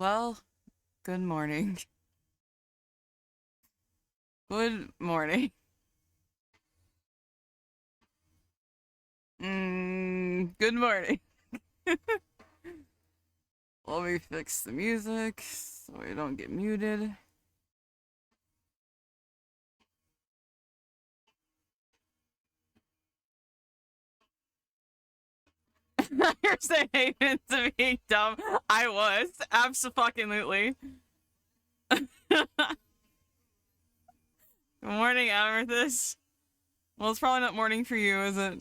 Well, good morning. Good morning. Good morning. Let me fix the music so we don't get muted. You're saying to being dumb. I was. Absolutely. Good morning, Amethyst. Well, it's probably not morning for you, is it?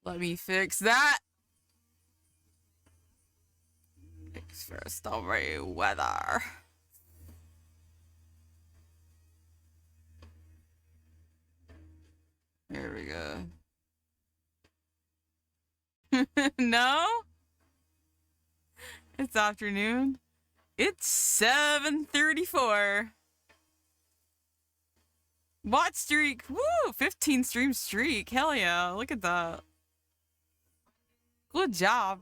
Let me fix that. Fix for stormy weather. Here we go. No? It's afternoon. It's 7:34. Watch streak. Woo! 15 stream streak. Hell yeah. Look at that. Good job.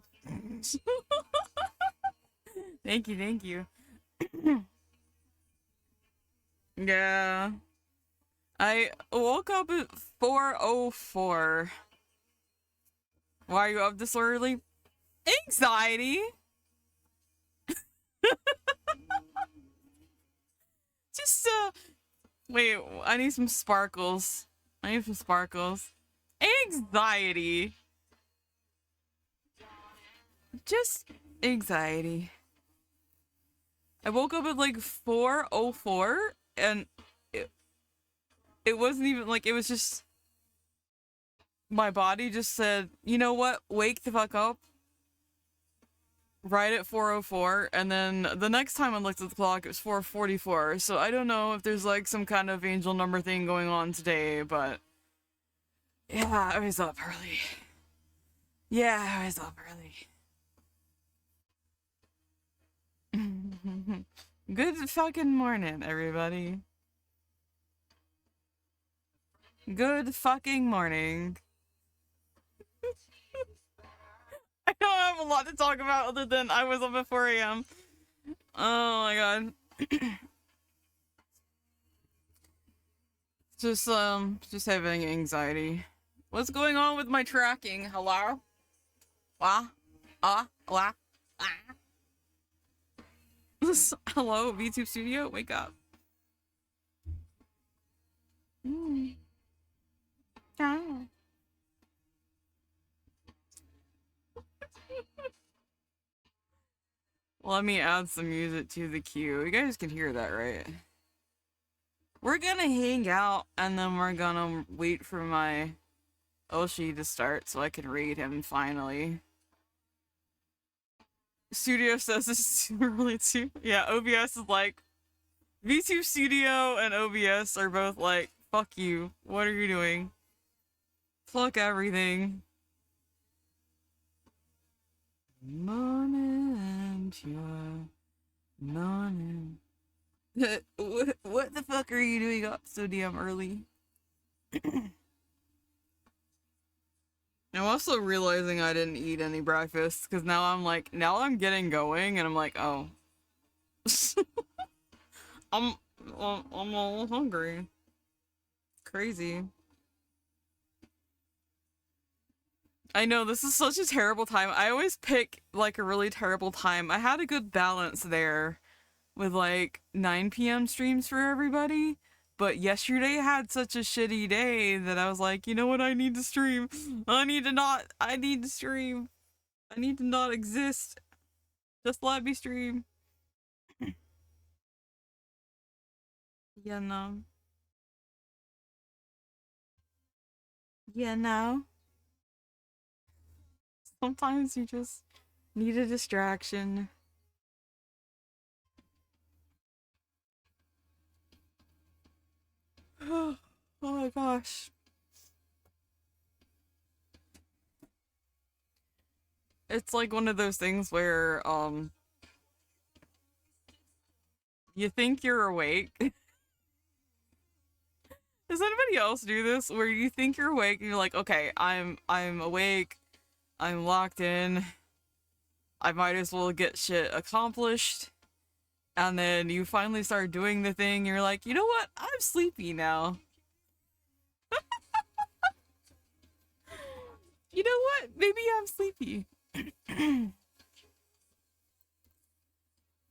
Thank you, thank you. Yeah. I woke up at 4:04. Why are you up this early? Anxiety. Just wait, I need some sparkles. I need some sparkles. Anxiety. Just anxiety. I woke up at like 4:04 and it wasn't even like, it was just my body just said, you know what, wake the fuck up right at 4:04, and then the next time I looked at the clock it was 4:44. So I don't know if there's like some kind of angel number thing going on today, but yeah, I was up early. Yeah, I was up early. Good fucking morning, everybody. Good fucking morning. I don't have a lot to talk about other than I was up at 4 a.m. Oh my god. Just having anxiety. What's going on with my tracking? Hello? Wah? Wah? Ah? Hello, VTube Studio? Wake up. Ah. Let me add some music to the queue. You guys can hear that, right? We're gonna hang out and then we're gonna wait for my Oshi to start so I can read him finally. Studio says it's too early too. Yeah, OBS is like, VTube Studio and OBS are both like, fuck you. What are you doing? Fuck everything. Morning, pure morning. What the fuck are you doing up so damn early? I'm also realizing I didn't eat any breakfast because now I'm getting going and I'm like, oh. I'm I'm all hungry. Crazy. I know, this is such a terrible time. I always pick like a really terrible time. I had a good balance there with like 9 p.m. streams for everybody. But yesterday had such a shitty day that I was like, you know what, I need to stream. I need to stream. I need to not exist. Just let me stream. You know. You know. Sometimes you just need a distraction. Oh my gosh. It's like one of those things where, you think you're awake. Does anybody else do this? Where you think you're awake and you're like, okay, I'm awake. I'm locked in. I might as well get shit accomplished. And then you finally start doing the thing, you're like, you know what? I'm sleepy now. You know what? Maybe I'm sleepy.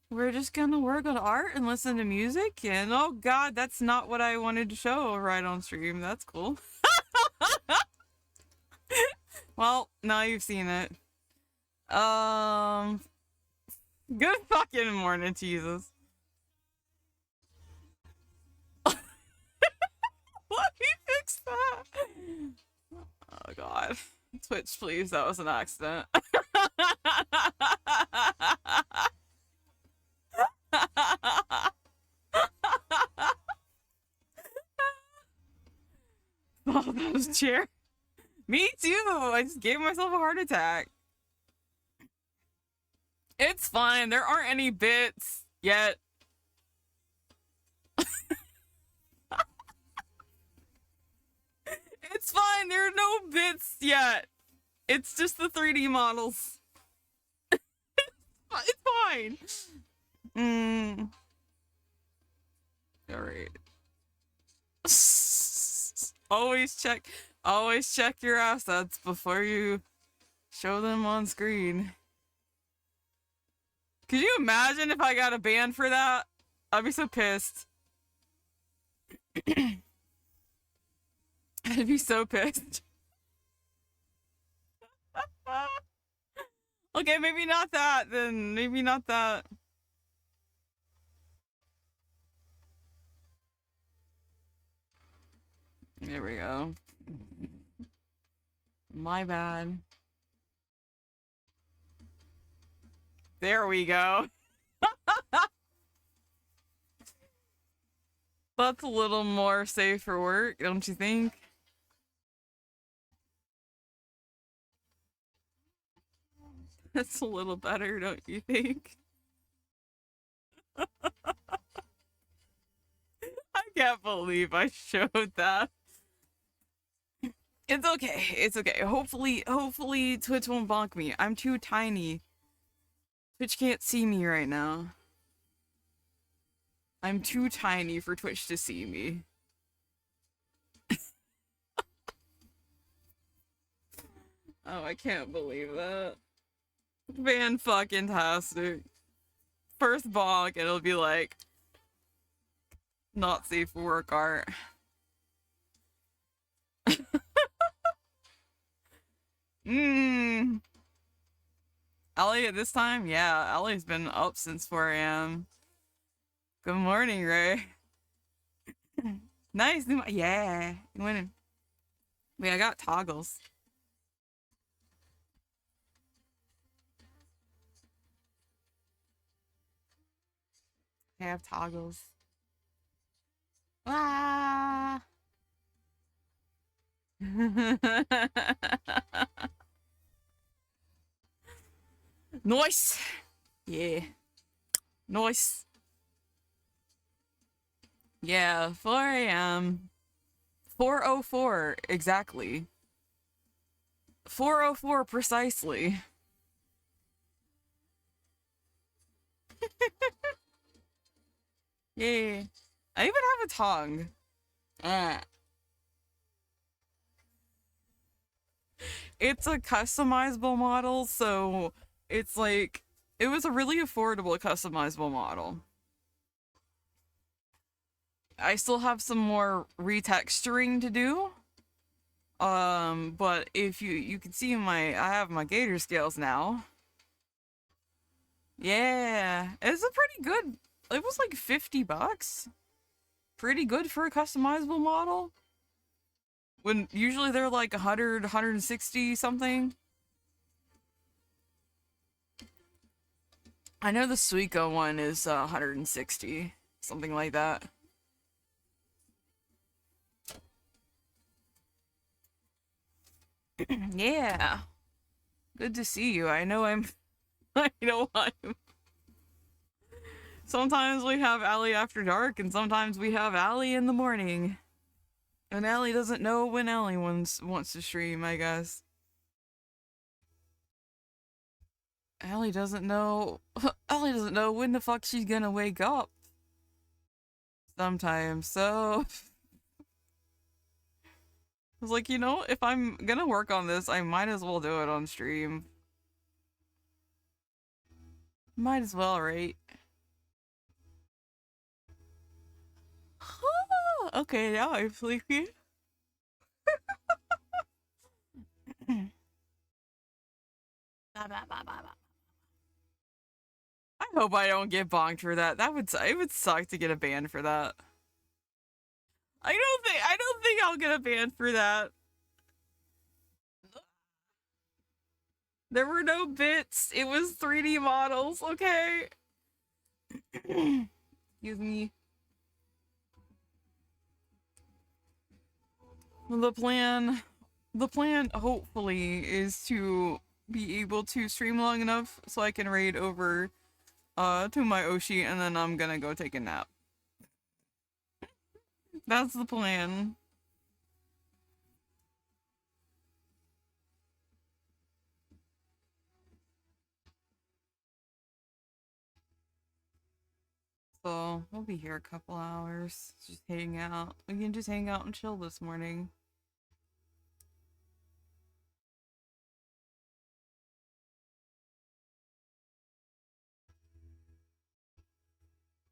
We're just gonna work on art and listen to music, and oh god, that's not what I wanted to show right on stream. That's cool. Well, now you've seen it. Um, good fucking morning, Jesus. Let me fix that. Oh god. Twitch, please, that was an accident. Oh, that was chair. Me too. I just gave myself a heart attack. It's fine. There aren't any bits yet. It's fine. There are no bits yet. It's just the 3D models. It's fine. Alright. Always check your assets before you show them on screen. Could you imagine if I got a ban for that? I'd be so pissed. I'd be so pissed. Okay, maybe not that, then. Maybe not that. There we go. My bad. There we go. That's a little more safe for work, don't you think? That's a little better, don't you think? I can't believe I showed that. It's okay. It's okay. Hopefully Twitch won't bonk me. I'm too tiny. Twitch can't see me right now. I'm too tiny for Twitch to see me. Oh, I can't believe that. Fan-fucking-tastic. First bonk, it'll be like, not safe for work art. Ellie at this time? Yeah, Ellie's been up since 4 a.m. Good morning, Ray. Nice. Yeah. You winning. Wait, I got toggles. I have toggles. Ah. Nice. Yeah. Nice. Yeah, 4 a.m. 4:04 exactly. 4:04 precisely. Yeah. I even have a tongue. It's a customizable model, so it's like, it was a really affordable customizable model. I still have some more retexturing to do. But if you can see I have my gator scales now. Yeah, it's a pretty good, it was like $50. Pretty good for a customizable model. When usually they're like 100, 160 something. I know the Suica one is 160, something like that. Yeah. Good to see you. I know I'm sometimes we have Allie after dark and sometimes we have Allie in the morning. And Allie doesn't know when Allie wants to stream, I guess. Ellie doesn't know. Ellie doesn't know when the fuck she's gonna wake up. Sometimes, so I was like, if I'm gonna work on this, I might as well do it on stream. Might as well, right? Okay, now I'm sleepy. I hope I don't get bonked for that. It would suck to get a ban for that. I don't think I'll get a ban for that. There were no bits. It was 3D models, okay? Excuse me. The plan hopefully is to be able to stream long enough so I can raid over to my Oshi and then I'm gonna go take a nap. That's the plan. So we'll be here a couple hours. Just hang out. We can just hang out and chill this morning.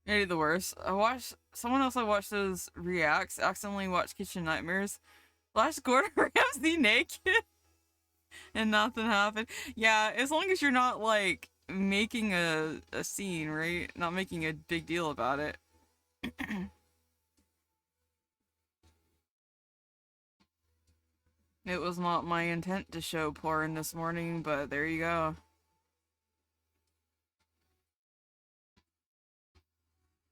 Maybe the worst. Someone else I watched those reacts accidentally watched Kitchen Nightmares. Last Gordon Ramsay naked and nothing happened. Yeah, as long as you're not like making a scene, right? Not making a big deal about it. It was not my intent to show porn this morning, but there you go.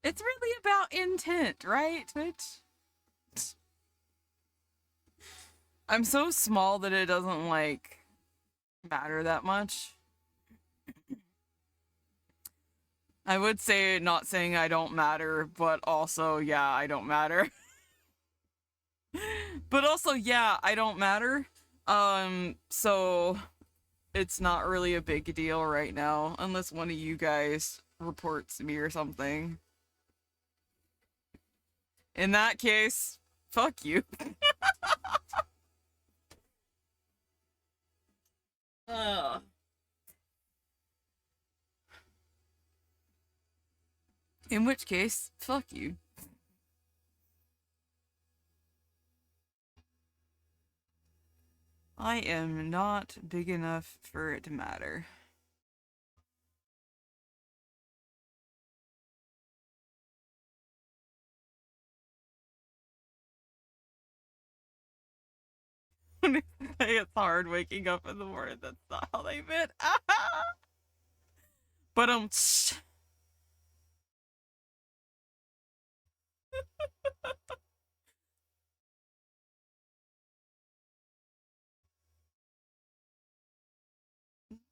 It's really about intent, right, Twitch? I'm so small that it doesn't, like, matter that much. I would say not saying I don't matter, but also, yeah, I don't matter. But also, yeah, I don't matter. So it's not really a big deal right now, unless one of you guys reports me or something. In that case, fuck you. Ugh. In which case, fuck you. I am not big enough for it to matter. It's hard waking up in the morning. That's not how they meant. But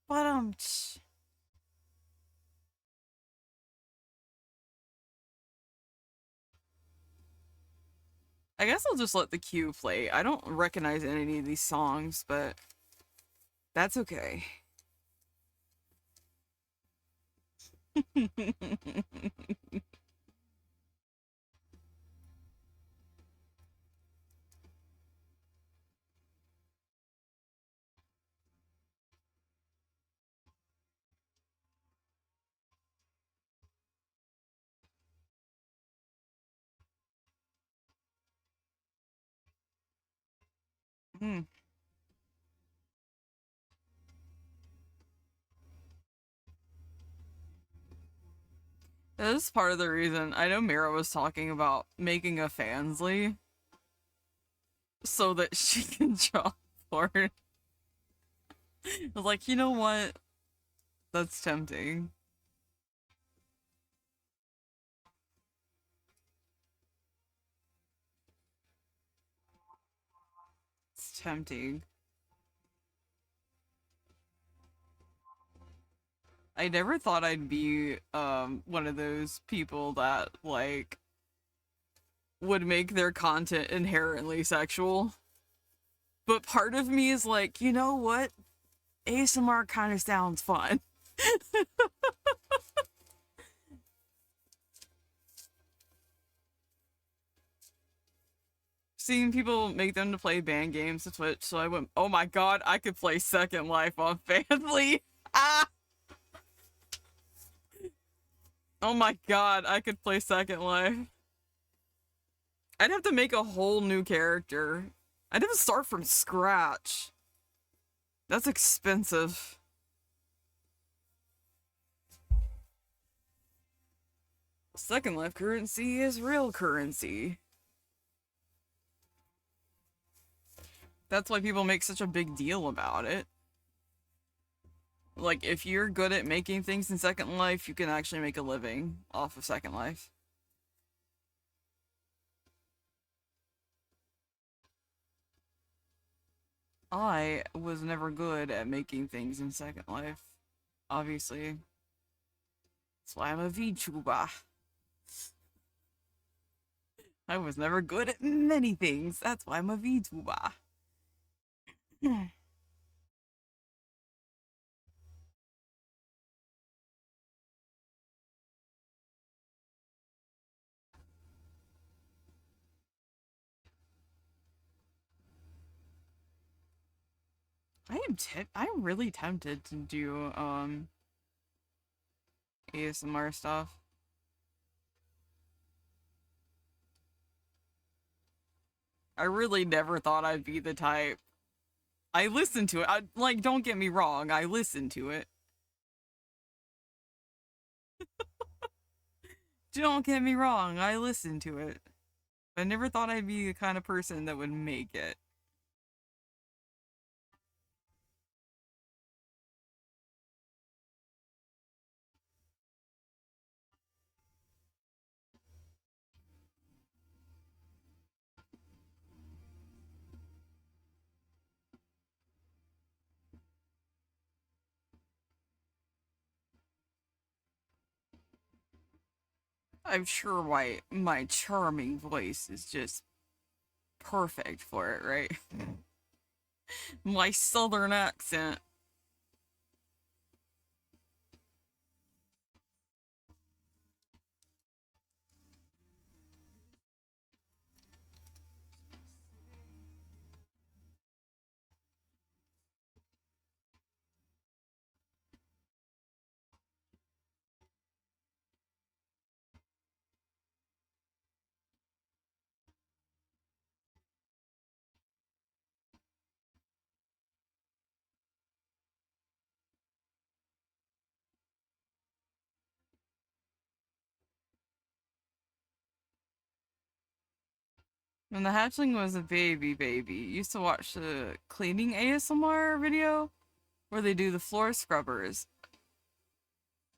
but I guess I'll just let the queue play. I don't recognize any of these songs, but that's okay. Hmm. This is part of the reason I know Mira was talking about making a fansly so that she can draw porn. I was like, you know what? That's tempting. It's tempting. I never thought I'd be one of those people that like would make their content inherently sexual. But part of me is like, you know what? ASMR kind of sounds fun. Seeing people make them to play band games to Twitch, so I went, oh my god, I could play Second Life on Fanly. Ah! Oh my god, I could play Second Life. I'd have to make a whole new character. I'd have to start from scratch. That's expensive. Second Life currency is real currency. That's why people make such a big deal about it. Like, if you're good at making things in Second Life, you can actually make a living off of Second Life. I was never good at making things in Second Life, obviously. That's why I'm a VTuber. I was never good at many things. That's why I'm a VTuber. I'm really tempted to do ASMR stuff. I really never thought I'd be the type. I listen to it. Like, don't get me wrong, I listen to it. Don't get me wrong, I listen to it. I never thought I'd be the kind of person that would make it. I'm sure my charming voice is just perfect for it, right? My southern accent. When the hatchling was a baby, used to watch the cleaning ASMR video where they do the floor scrubbers.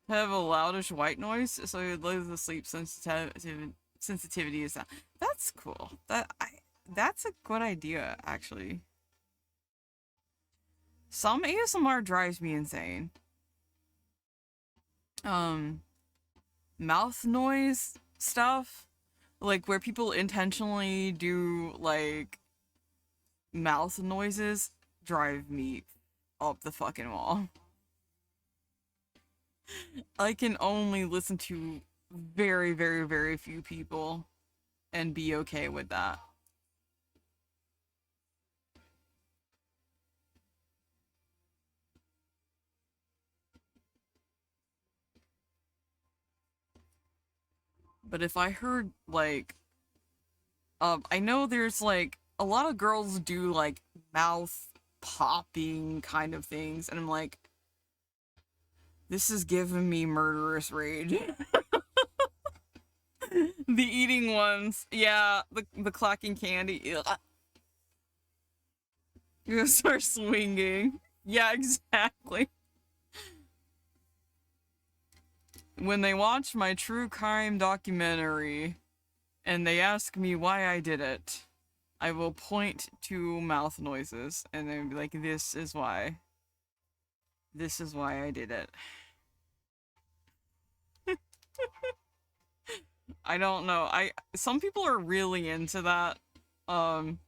Have a loudish white noise, so it lowers the sleep sensitivity is down. That's cool. That's a good idea, actually. Some ASMR drives me insane. Mouth noise stuff, like where people intentionally do like mouth noises, drive me up the fucking wall. I can only listen to very, very, very few people and be okay with that. But if I heard like, I know there's like a lot of girls do like mouth popping kind of things, and I'm like, this is giving me murderous rage. The eating ones, yeah, the clacking candy. Ugh. You're gonna start swinging. Yeah, exactly. When they watch my true crime documentary and they ask me why I did it, I will point to mouth noises and then be like, this is why. This is why I did it. I don't know. Some people are really into that. Um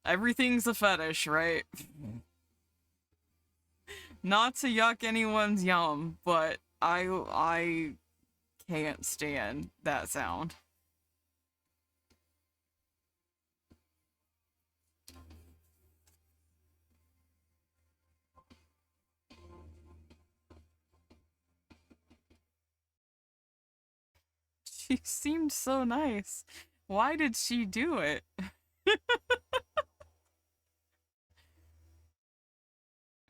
Everything's a fetish, right? Not to yuck anyone's yum, but I can't stand that sound. She seemed so nice. Why did she do it?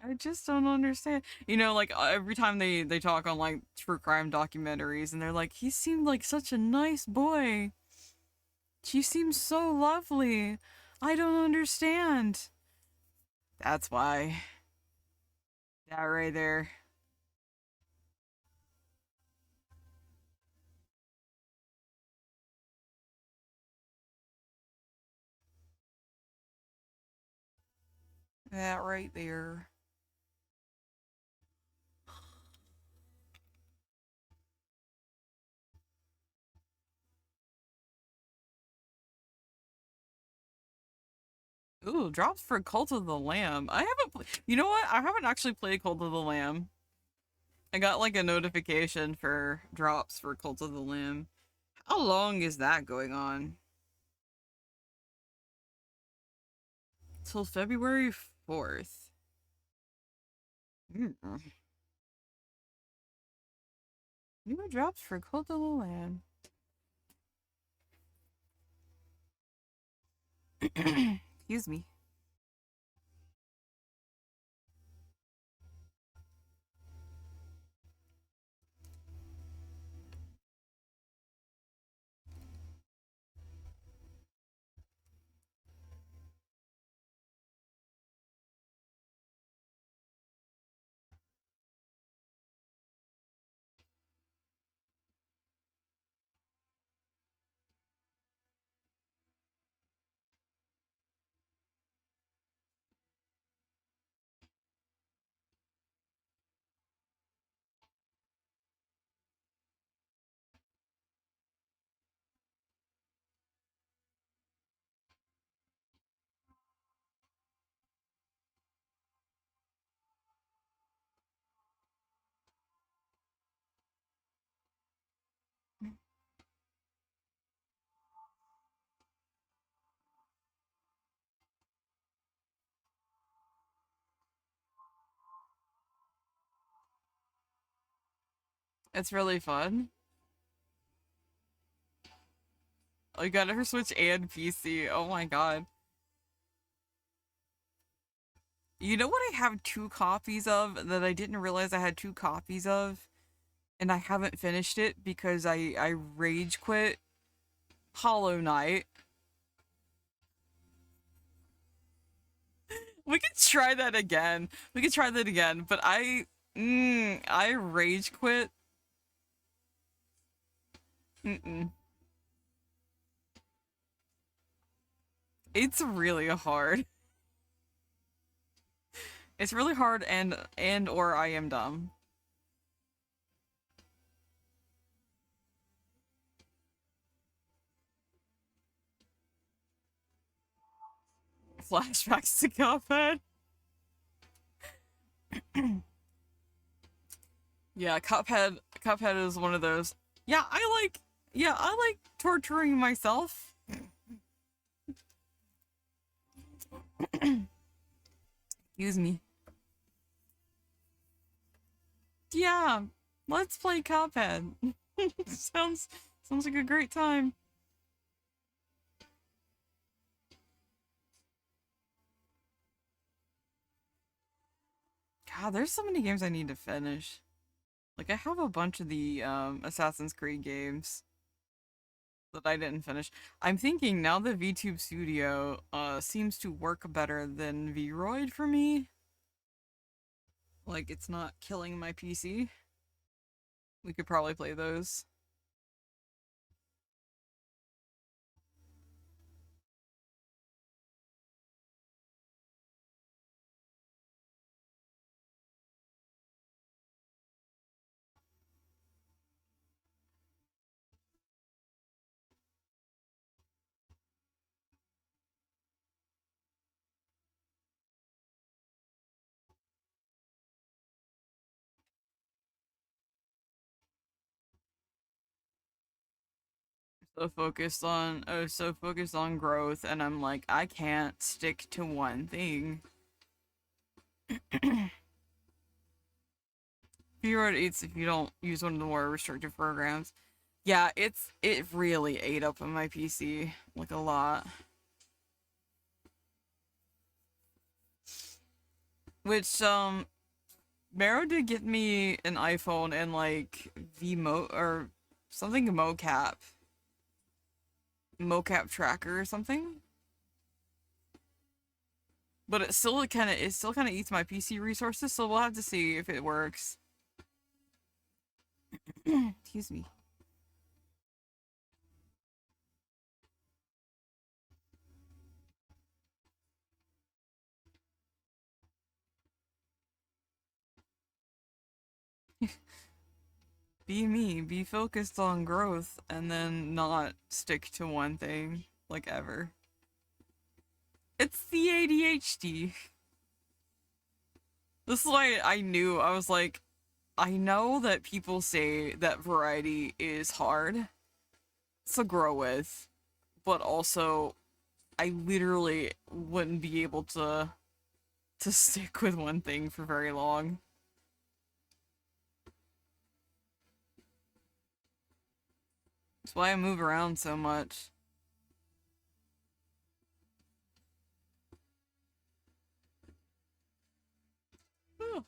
I just don't understand. You know, like every time they talk on like true crime documentaries and they're like, he seemed like such a nice boy. She seems so lovely. I don't understand. That's why. That right there. That right there. Ooh, drops for Cult of the Lamb. I haven't. You know what? I haven't actually played Cult of the Lamb. I got like a notification for drops for Cult of the Lamb. How long is that going on? Till February 4th. Mm. New drops for Cult of the Lamb. Excuse me. It's really fun. I got her Switch and PC. Oh my god. You know what I have two copies of that I didn't realize I had two copies of? And I haven't finished it because I rage quit Hollow Knight. We could try that again. We could try that again, but I rage quit. Mm-mm. It's really hard. It's really hard and or I am dumb. Flashbacks to Cuphead. Yeah, Cuphead is one of those. Yeah, I like torturing myself. Excuse me. Yeah, let's play Cuphead. Sounds like a great time. God, there's so many games I need to finish. Like I have a bunch of the Assassin's Creed games that I didn't finish. I'm thinking now the VTube Studio seems to work better than VRoid for me. Like it's not killing my PC. We could probably play those. so focused on growth, and I'm like, I can't stick to one thing. Fewer eats if you don't use one of the more restrictive programs. Yeah, it really ate up on my PC like a lot. Which Mero did get me an iPhone and like VMo or something mocap tracker or something. But it still kind of eats my PC resources, so we'll have to see if it works. Excuse me. Be me, be focused on growth, and then not stick to one thing like ever. It's the ADHD. This is why I was like, I know that people say that variety is hard to grow with, but also I literally wouldn't be able to stick with one thing for very long. That's why I move around so much. Oh,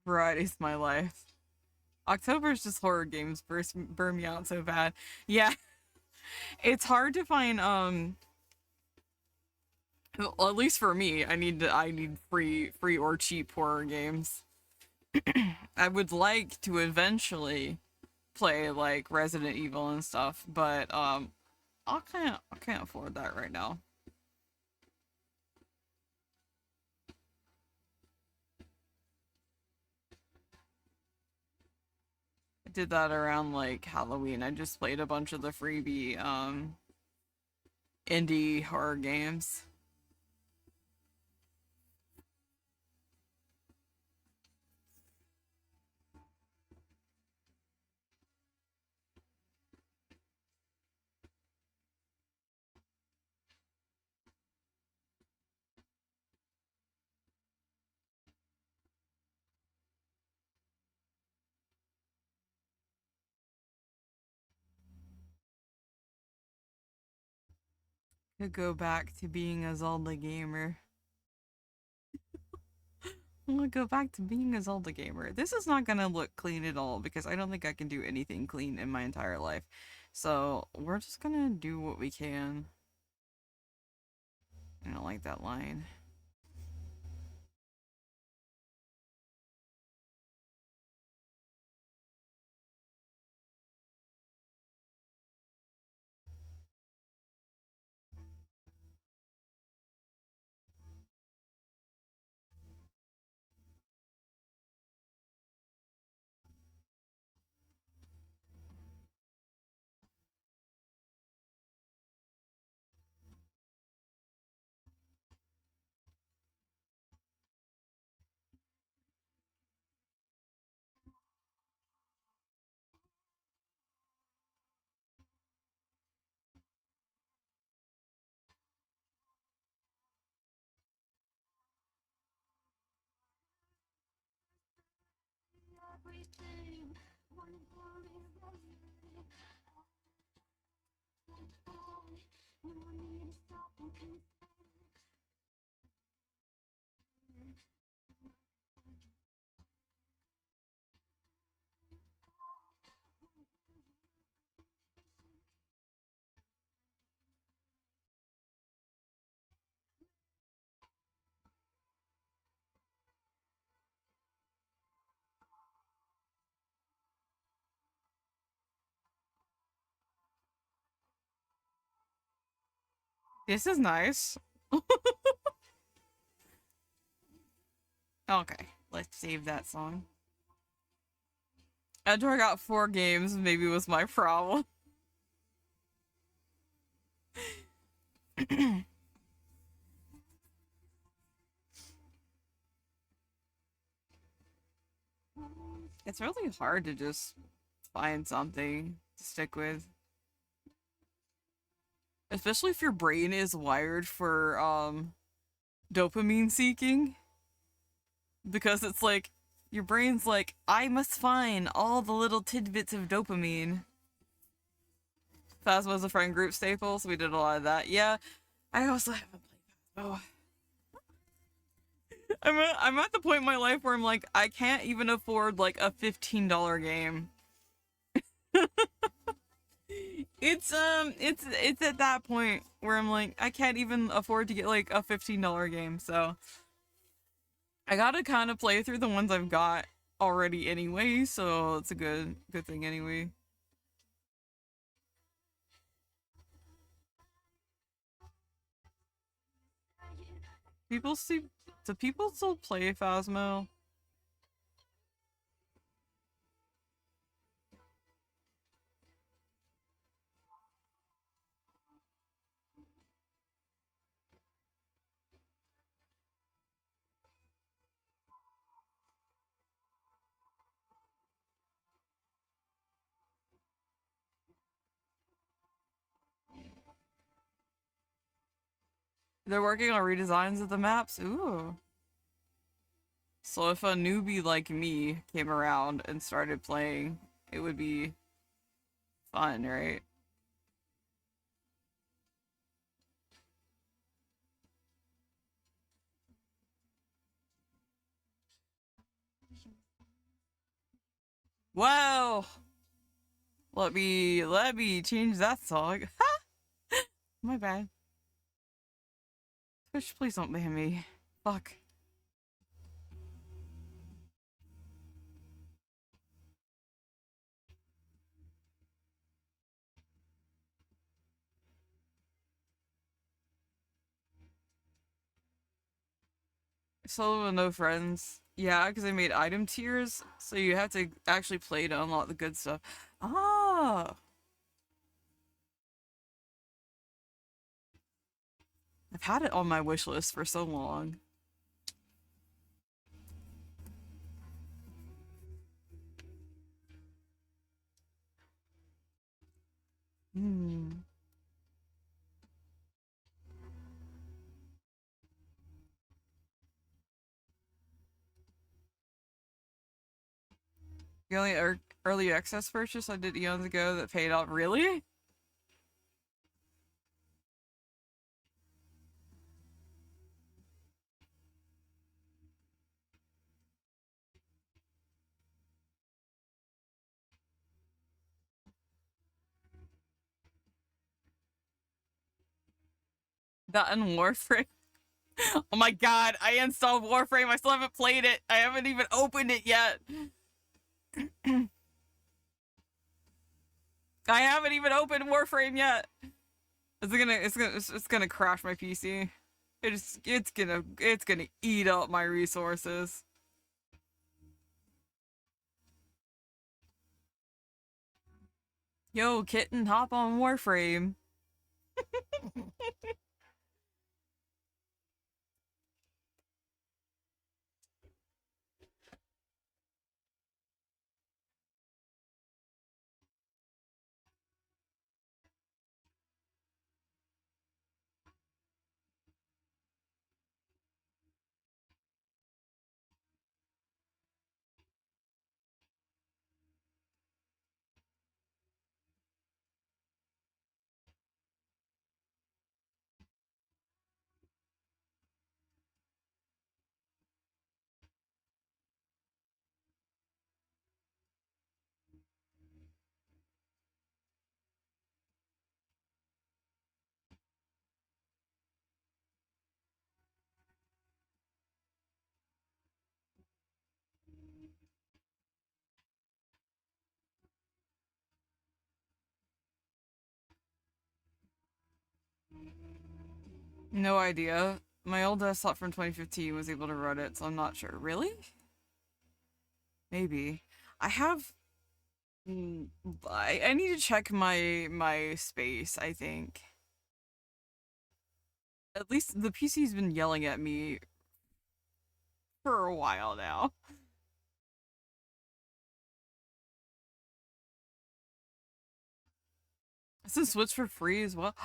variety's my life. October's just horror games burn me out so bad. Yeah, it's hard to find well, at least for me, I need free or cheap horror games. I would like to eventually play like Resident Evil and stuff, but I can't afford that right now. I did that around like Halloween. I just played a bunch of the freebie indie horror games. Could go back to being a Zelda gamer. I'm gonna go back to being a Zelda gamer. This is not gonna look clean at all because I don't think I can do anything clean in my entire life. So we're just gonna do what we can. I don't like that line. This is nice. Okay, let's save that song. Edward got 4 games, maybe was my problem. It's really hard to just find something to stick with. Especially if your brain is wired for dopamine seeking. Because it's like your brain's like, I must find all the little tidbits of dopamine. Phasma was a friend group staple, so we did a lot of that. Yeah, I also haven't played Phasma. I'm at the point in my life where I'm like, I can't even afford like a $15 game. It's at that point where I'm like, I can't even afford to get like a $15 game, so I gotta kind of play through the ones I've got already anyway, so it's a good thing anyway. People see do people still play Phasmo? They're working on redesigns of the maps. Ooh. So if a newbie like me came around and started playing, it would be fun, right? Wow. Let me change that song. My bad. Twitch, please don't ban me. Fuck. Solo with no friends. Yeah, because I made item tiers, so you have to actually play to unlock the good stuff. Ah, I've had it on my wish list for so long. Hmm. The only early access purchase I did eons ago that paid off. Really? That and Warframe. Oh my god, I installed Warframe. I still haven't played it. I haven't even opened it yet. I haven't even opened Warframe yet. It's gonna crash my PC. It's gonna eat up my resources. Yo, kitten, hop on Warframe. No idea. My old desktop from 2015 was able to run it, so I'm not sure. Really? Maybe. I have. I need to check my space. I think. At least the PC's been yelling at me for a while now. Is this Switch for free as well?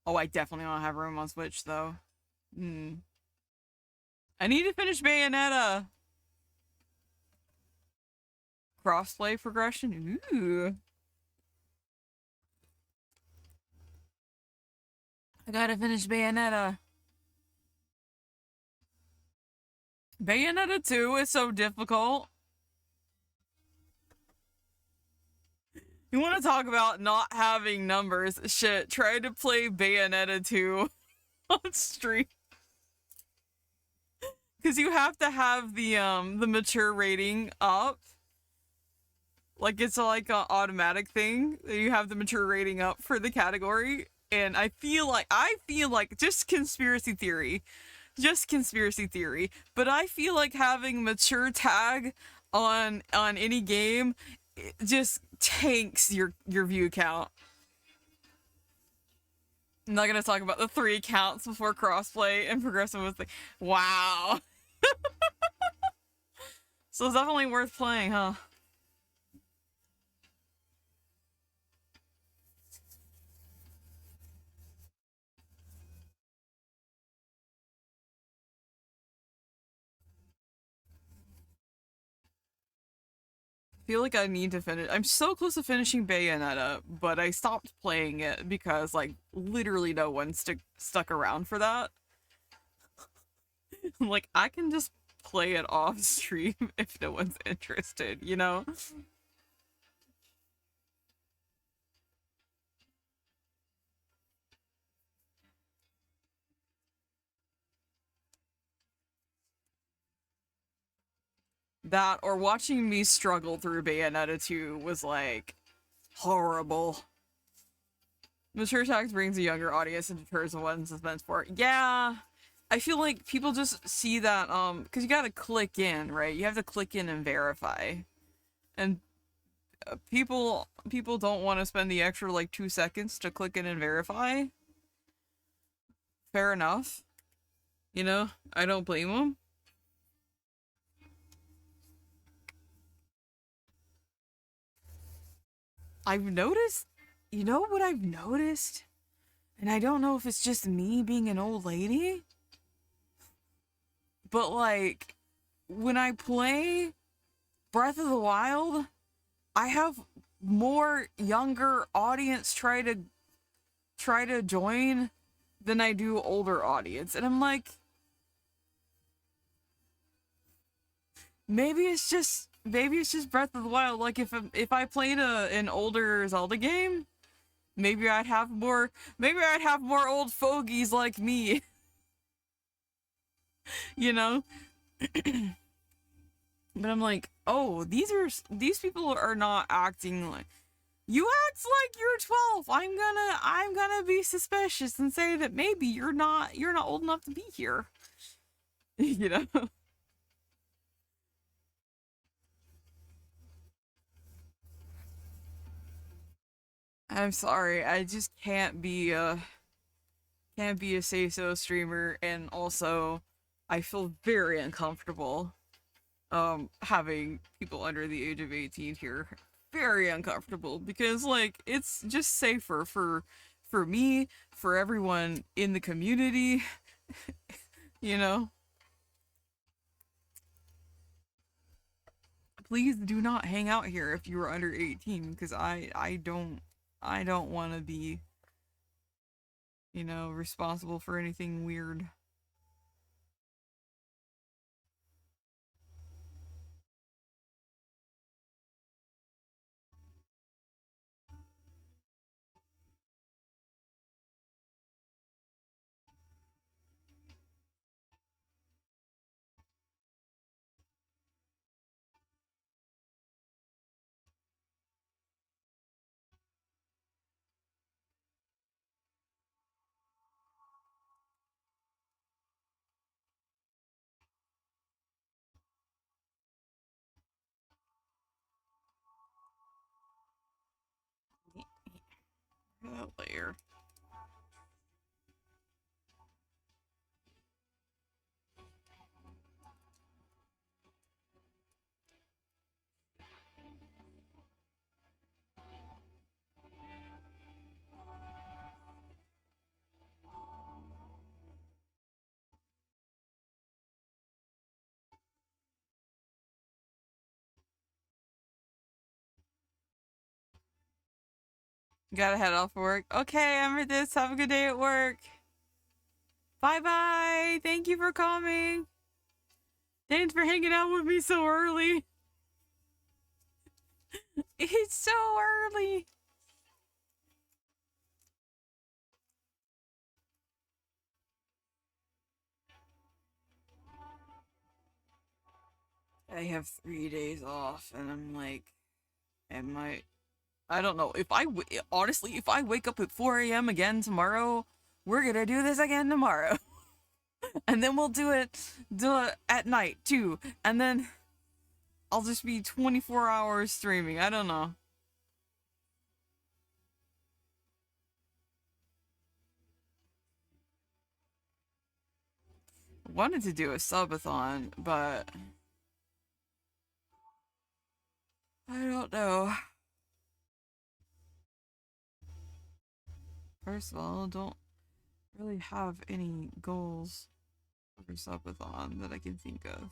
Oh, I definitely don't have room on Switch though. Hmm. I need to finish Bayonetta. Crossplay progression. Ooh. I gotta finish Bayonetta. Bayonetta 2 is so difficult. You want to talk about not having numbers? Shit, try to play Bayonetta 2 on stream. Because you have to have the mature rating up. Like it's like an automatic thing. You have the mature rating up for the category. And I feel like just conspiracy theory, but I feel like having mature tag on any game just tanks your view count. I'm not gonna talk about the 3 counts before crossplay and progressive was like, wow. So it's definitely worth playing, huh? Feel like I need to finish. I'm so close to finishing Bayonetta, but I stopped playing it because like literally no one stuck around for that. Like I can just play it off stream if no one's interested, you know? That or watching me struggle through Bayonetta 2 was like horrible. Mature Tax brings a younger audience and deters the ones that's meant for it. Yeah. I feel like people just see that because you gotta click in, right? You have to click in and verify. And people don't want to spend the extra like 2 seconds to click in and verify. Fair enough. You know, I don't blame them. I've noticed, you know what I've noticed? And I don't know if it's just me being an old lady, but like when I play Breath of the Wild, I have more younger audience try to join than I do older audience. And I'm like, maybe it's just Breath of the Wild. Like if I played an older Zelda game, maybe I'd have more old fogies like me, you know? But I'm like, "Oh, these people are not acting like you act like you're 12. I'm gonna be suspicious and say that maybe you're not old enough to be here." You know? I'm sorry. I just can't be a say so streamer, and also I feel very uncomfortable having people under the age of 18 here. Very uncomfortable because like it's just safer for me, for everyone in the community, you know. Please do not hang out here if you are under 18 because I don't want to be, responsible for anything weird. That layer. Gotta head off for work. Okay, Amethyst, have a good day at work. Bye bye. Thank you for coming. Thanks for hanging out with me so early. It's so early. I have 3 days off, and I'm like, am I don't know. Honestly, if I wake up at 4 a.m. again tomorrow, we're gonna do this again tomorrow. And then we'll do it at night too. And then I'll just be 24 hours streaming. I don't know. Wanted to do a subathon, but I don't know. First of all, I don't really have any goals for subathon that I can think of.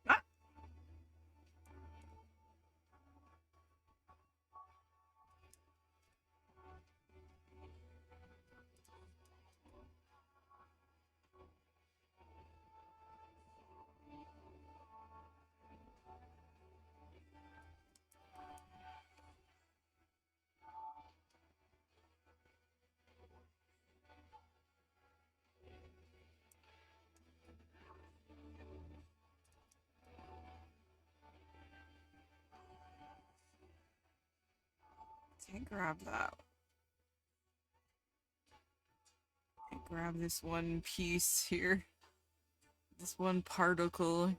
Ah! Can't grab that. Can't grab this one piece here. This one particle.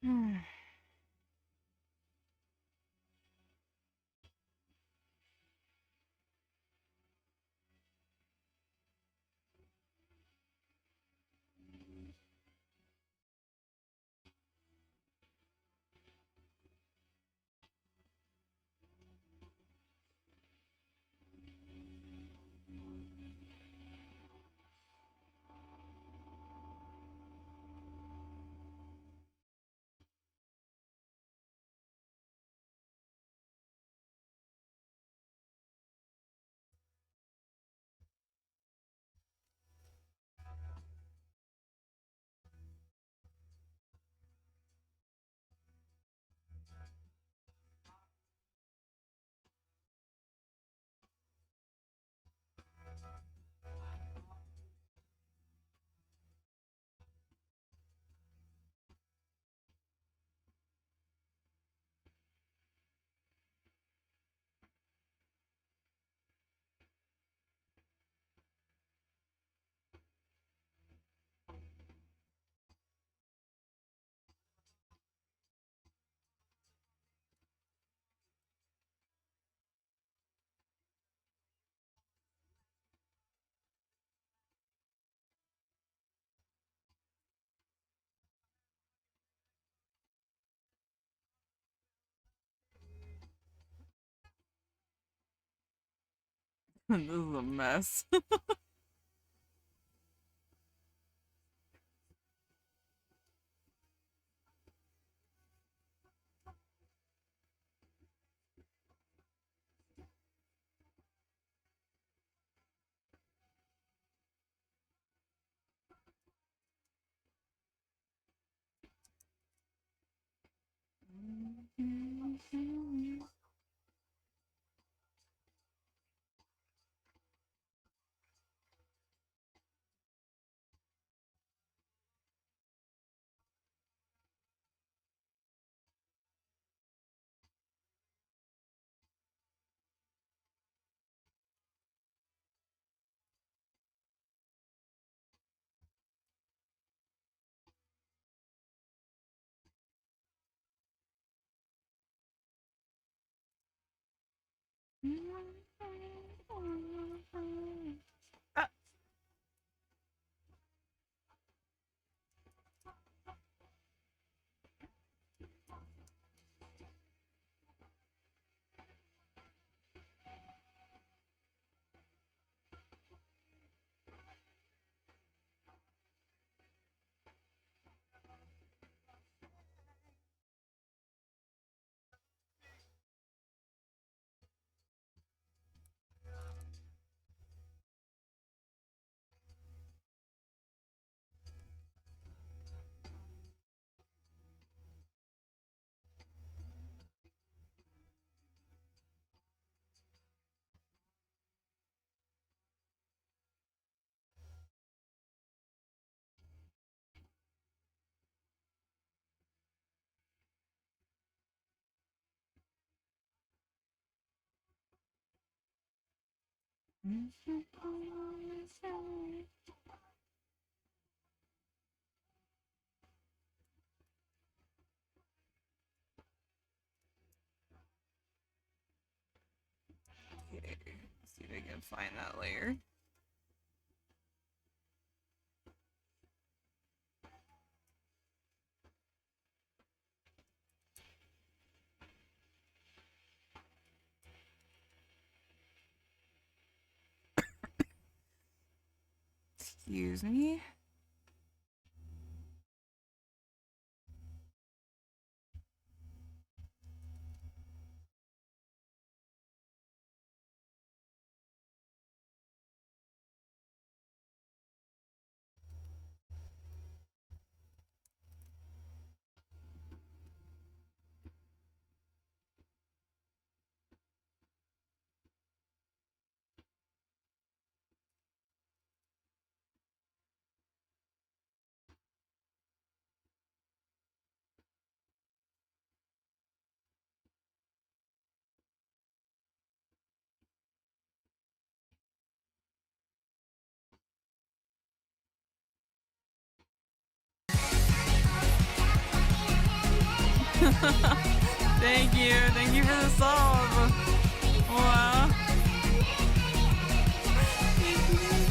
Hmm. This is a mess. Ah, okay. See if I can find that later. Excuse me. Thank you. Thank you for the sub. Wow.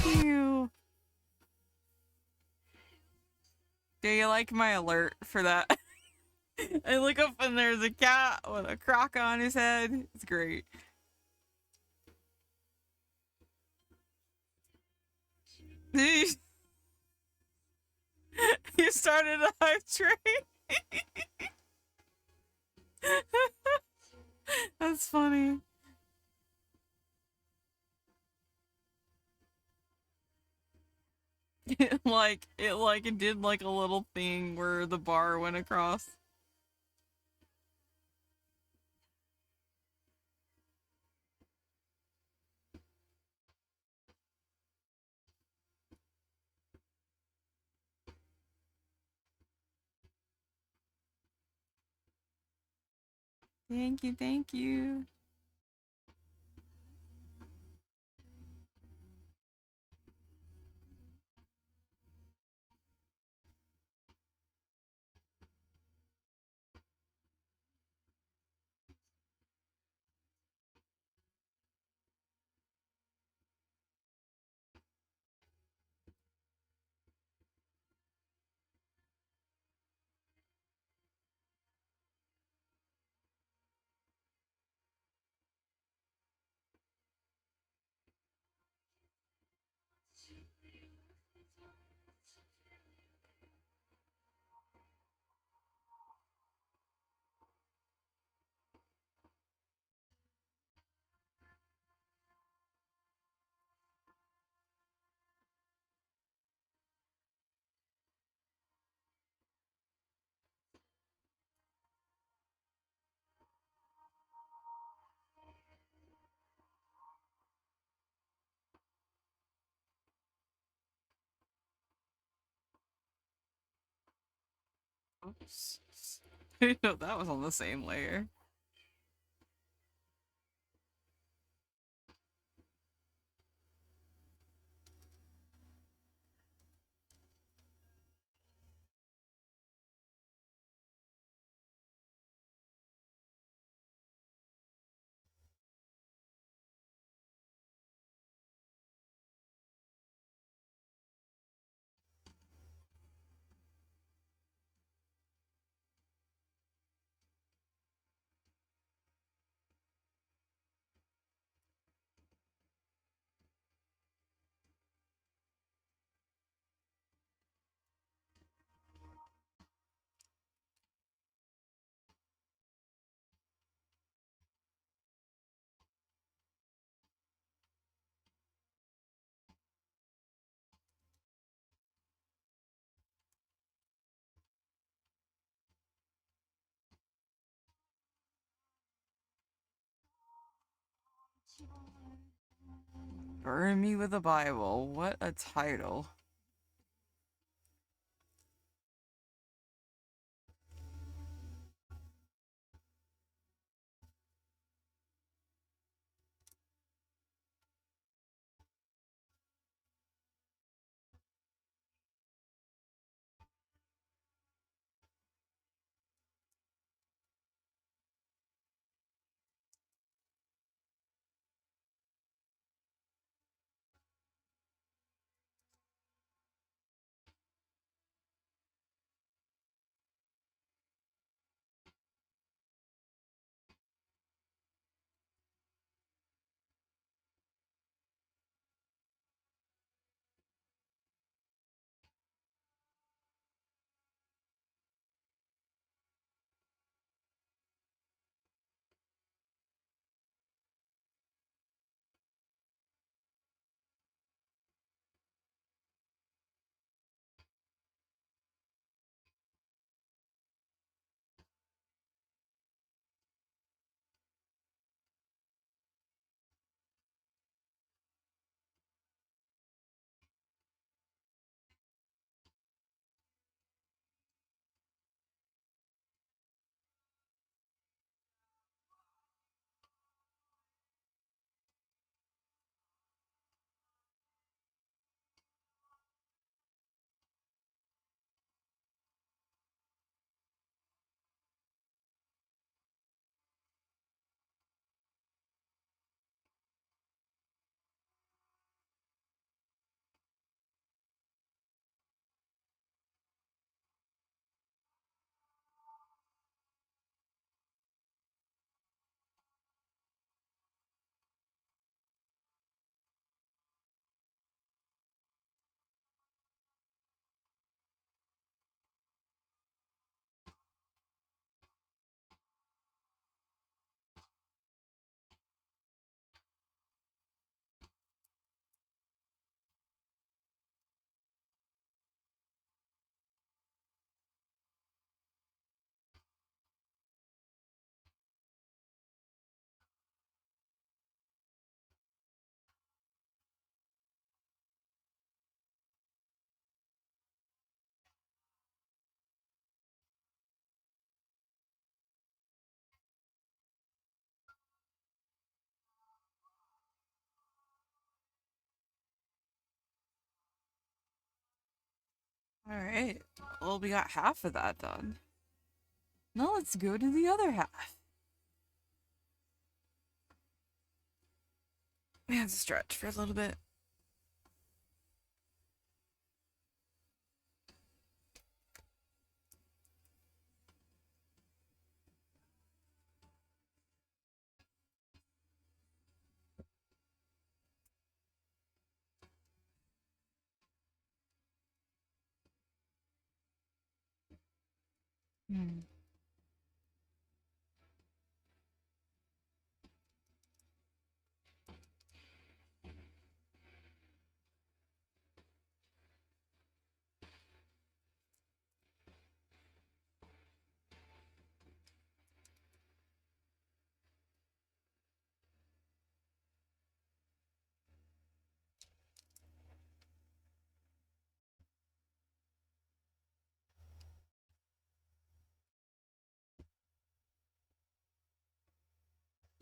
Thank you. Do you like my alert for that? I look up and there's a cat with a crock on his head. It's great. You started a hype train. That's funny. It did like a little thing where the bar went across. Thank you, thank you. That was on the same layer. Burn Me with a Bible. What a title. Alright. Well, we got half of that done. Now let's go to the other half. We have to stretch for a little bit. Hmm.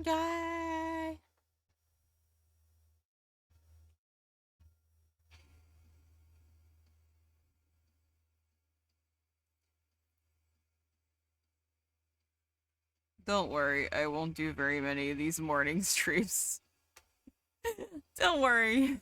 Yay! Don't worry, I won't do very many of these morning streams. Don't worry.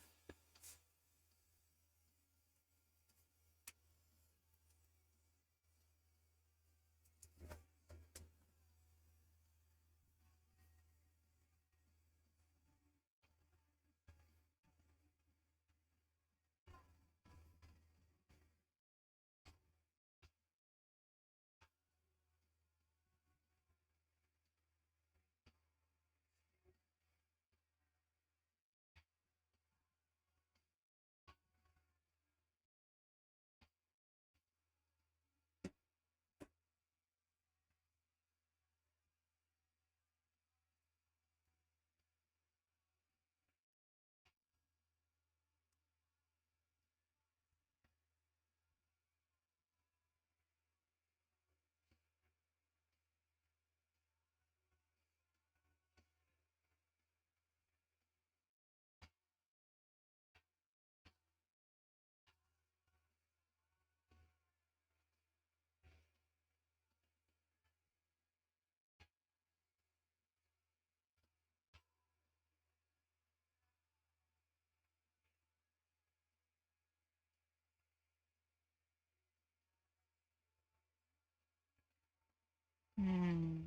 Hmm.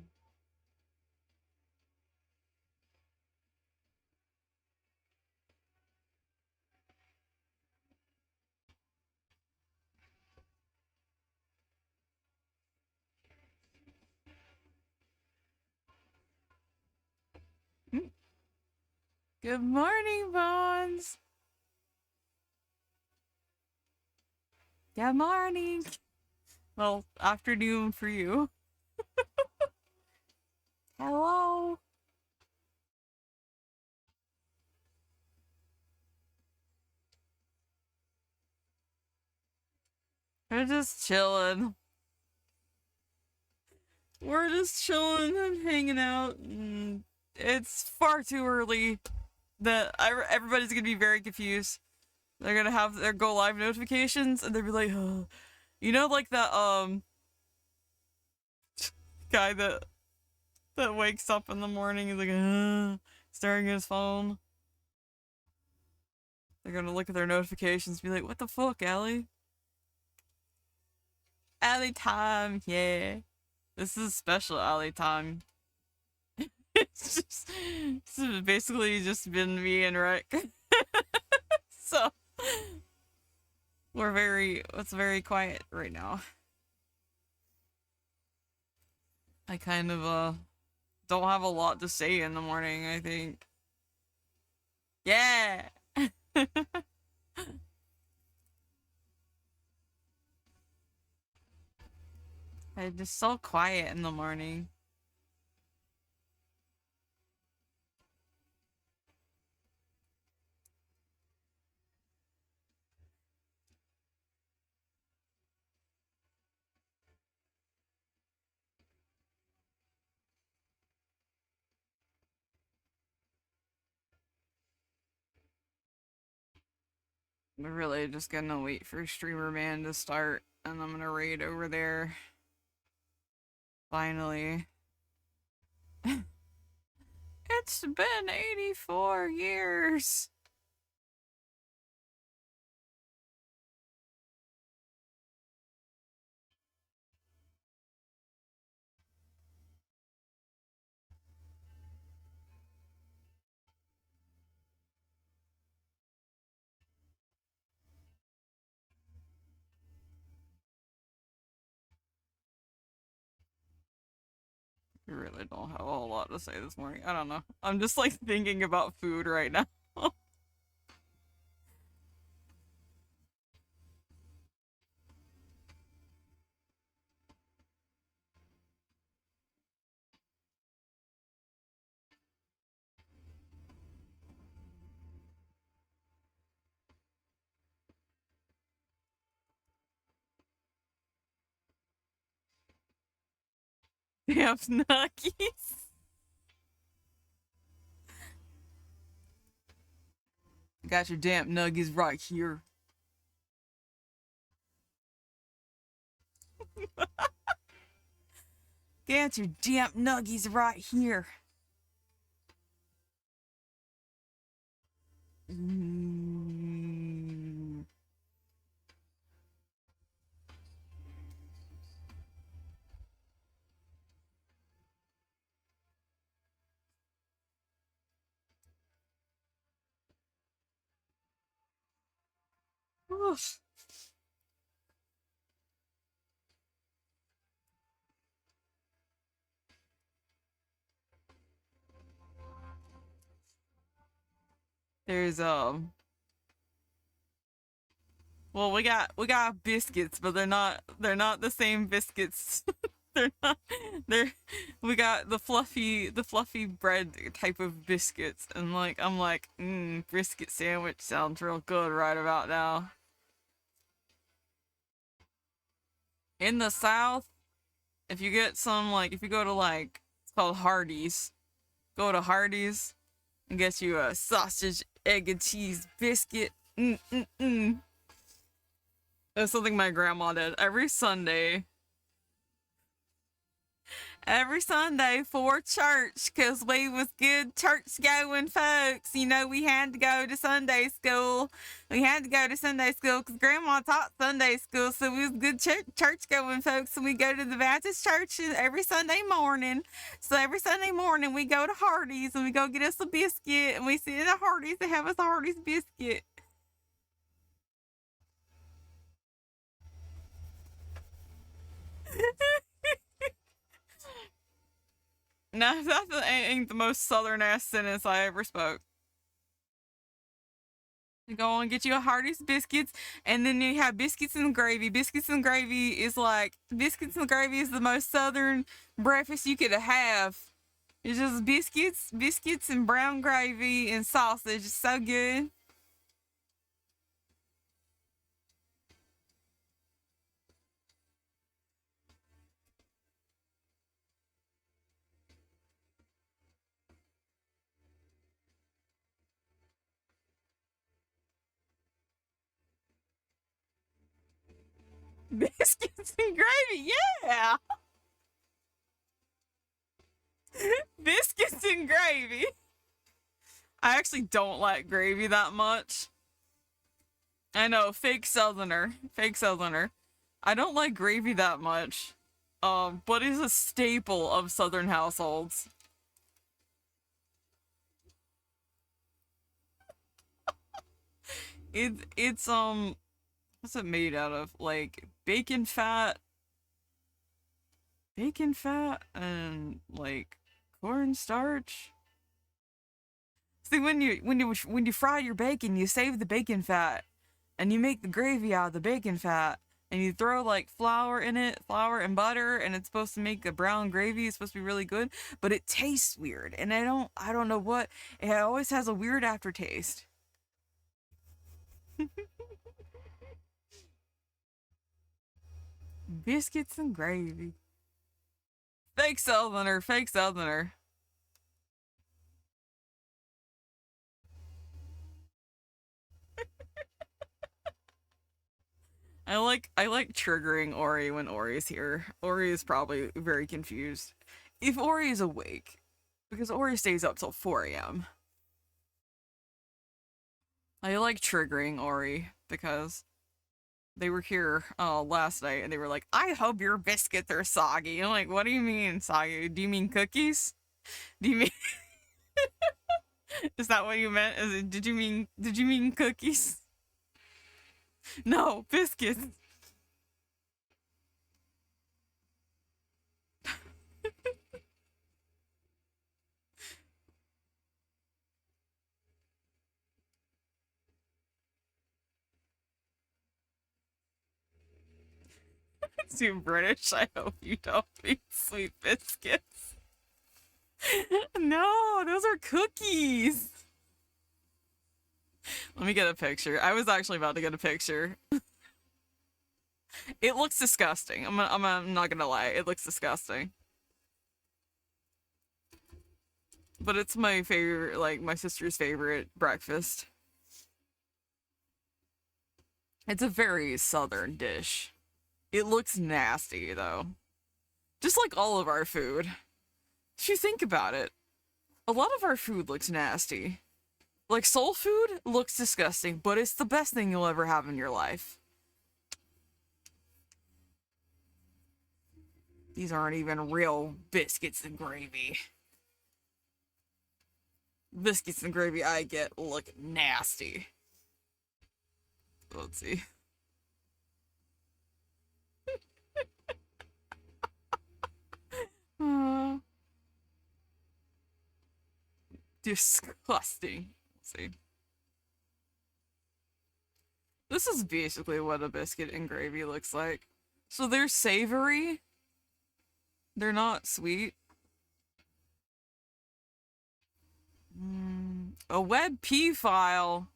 Good morning, Bones. Good morning. Well, afternoon for you. Hello. We're just chilling. We're just chilling and hanging out. And it's far too early that everybody's gonna be very confused. They're gonna have their go live notifications and they'll be like, oh. You know, like that guy that wakes up in the morning and is like, staring at his phone. They're gonna look at their notifications and be like, what the fuck, Allie? Allie time, yeah. This is special Allie time. It's basically just been me and Rick. So it's very quiet right now. I kind of don't have a lot to say in the morning, I think. Yeah. I'm just so quiet in the morning. We're really just gonna wait for Streamer Man to start, and I'm gonna raid over there. Finally. It's been 84 years. I really don't have a whole lot to say this morning. I don't know. I'm just like thinking about food right now. They have Nuggies. got your damn nuggies right here. Get your damn nuggies right here. Mm. Oof. There's well, we got biscuits, but they're not the same biscuits. they're not they're we got the fluffy bread type of biscuits, and like I'm like, brisket sandwich sounds real good right about now. In the South, if you get some like if you go to like it's called Hardee's, go to Hardee's and get you a sausage, egg, and cheese biscuit. Mm. That's something my grandma did every Sunday for church, because we was good church going folks. You know, we had to go to Sunday school. We had to go to Sunday school because grandma taught Sunday school, so we was good church going folks. And we go to the Baptist church every Sunday morning. So every Sunday morning we go to Hardee's and we go get us a biscuit, and we sit at Hardee's and have us a Hardee's biscuit. No, that ain't the most southern ass sentence I ever spoke. You go and get you a Hardee's biscuits, and then you have biscuits and gravy. Biscuits and gravy is the most southern breakfast you could have. It's just biscuits and brown gravy and sausage. It's so good. Biscuits and gravy, yeah. Biscuits and gravy. I actually don't like gravy that much. I know, fake southerner. Fake southerner. I don't like gravy that much. But it's a staple of southern households. It's what's it made out of? Like bacon fat and like cornstarch. See, when you fry your bacon, you save the bacon fat, and you make the gravy out of the bacon fat, and you throw like flour in it, flour and butter, and it's supposed to make a brown gravy. It's supposed to be really good, but it tastes weird, and I don't know what. It always has a weird aftertaste. Biscuits and gravy. Fake southerner, fake southerner. I like triggering Ori when Ori is here. Ori is probably very confused. If Ori is awake, because Ori stays up till 4 a.m. I like triggering Ori because they were here last night and they were like, I hope your biscuits are soggy. I'm like, what do you mean soggy? Do you mean cookies? Do you mean is that what you meant? Did you mean cookies? No, biscuits. Too British. I hope you don't mean sweet biscuits. No, those are cookies. Let me get a picture. I was actually about to get a picture. It looks disgusting. I'm not gonna lie. It looks disgusting. But it's my favorite, like my sister's favorite breakfast. It's a very southern dish. It looks nasty though. Just like all of our food. If you think about it, a lot of our food looks nasty. Like soul food looks disgusting, but it's the best thing you'll ever have in your life. These aren't even real biscuits and gravy. Biscuits and gravy I get look nasty. Let's see. Uh, disgusting. Let's see. This is basically what a biscuit and gravy looks like. So they're savory. They're not sweet. A WebP file.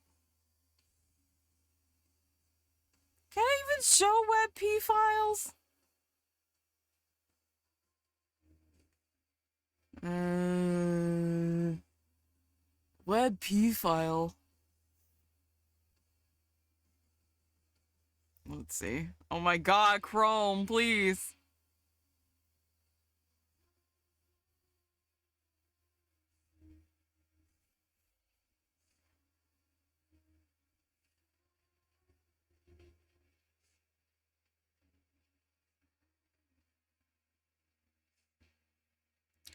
Can I even show WebP files? WebP file. Let's see. Oh my god, Chrome, please.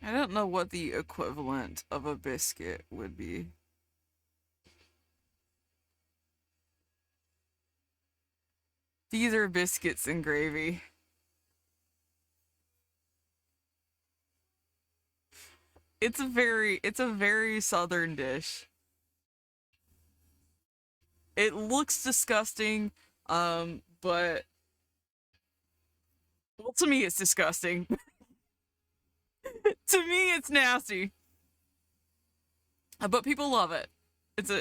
I don't know what the equivalent of a biscuit would be. These are biscuits and gravy. It's a very southern dish. It looks disgusting, but well, to me it's disgusting. To me it's nasty. But people love it. It's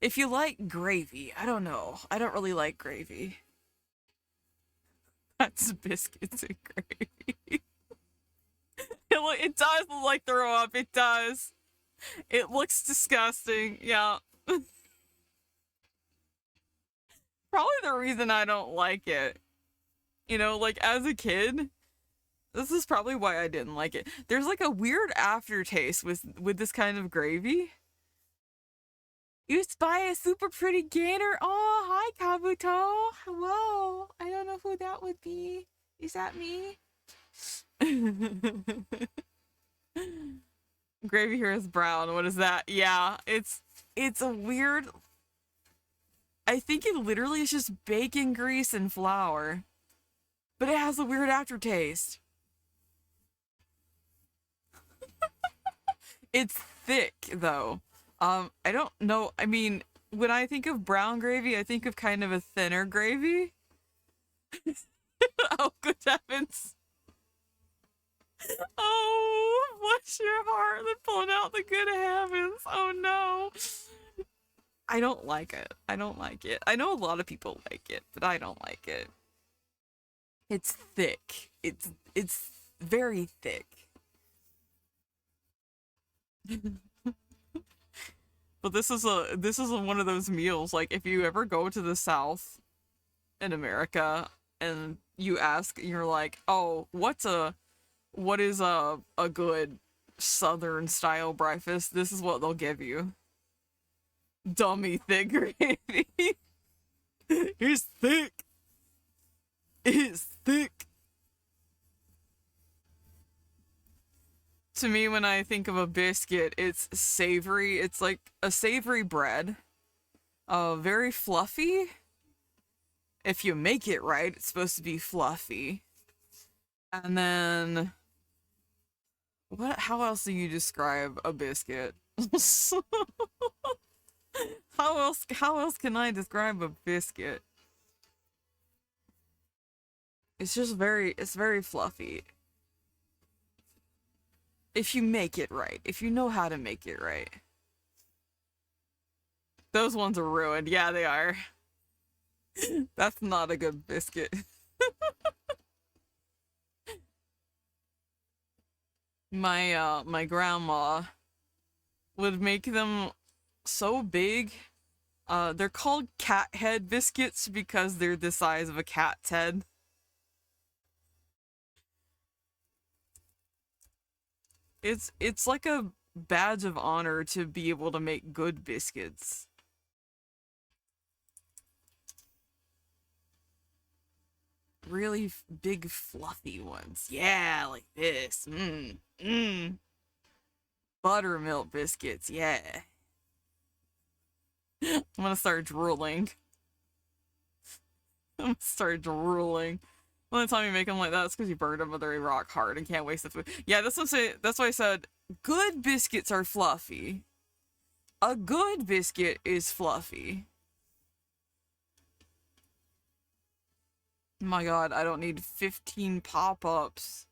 if you like gravy, I don't know. I don't really like gravy. That's biscuits and gravy. It does look like throw up. It does. It looks disgusting. Yeah. Probably the reason I don't like it. You know, like as a kid, this is probably why I didn't like it. There's like a weird aftertaste with this kind of gravy. You spy a super pretty gator. Oh, hi, Kabuto. Hello. I don't know who that would be. Is that me? Gravy here is brown. What is that? Yeah, it's a weird. I think it literally is just bacon grease and flour, but it has a weird aftertaste. It's thick though. I don't know. I mean, when I think of brown gravy, I think of kind of a thinner gravy. Oh, good heavens. Oh, bless your heart. They're pulling out the good heavens. Oh no. I don't like it. I don't like it. I know a lot of people like it, but I don't like it. It's thick. It's very thick. But this is one of those meals, like if you ever go to the South in America and you ask, you're like, oh, what is a good Southern style breakfast? This is what they'll give you. Dummy thick gravy. It's thick. It's thick. To me, when I think of a biscuit, it's savory. It's like a savory bread. Very fluffy. If you make it right, it's supposed to be fluffy. And then how else do you describe a biscuit? How else can I describe a biscuit? It's very fluffy. If you make it right, if you know how to make it right. Those ones are ruined. Yeah, they are. That's not a good biscuit. My grandma would make them so big They're called cat head biscuits because they're the size of a cat's head. It's like a badge of honor to be able to make good biscuits. Really big fluffy ones. Yeah, like this. Buttermilk biscuits. Yeah. I'm gonna start drooling. I'm gonna start drooling. The only time you make them like that is because you burned them very rock hard and can't waste the food. Yeah, that's why I said good biscuits are fluffy. A good biscuit is fluffy. My god, I don't need 15 pop-ups.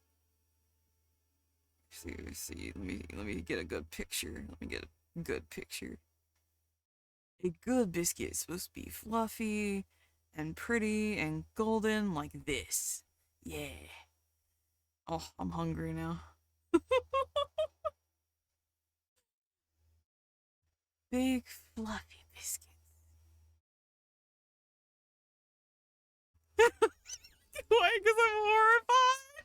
See, let me get a good picture. Let me get a good picture. A good biscuit is supposed to be fluffy and pretty and golden like this. Yeah. Oh, I'm hungry now. Big fluffy biscuits. Why? Because I'm horrified.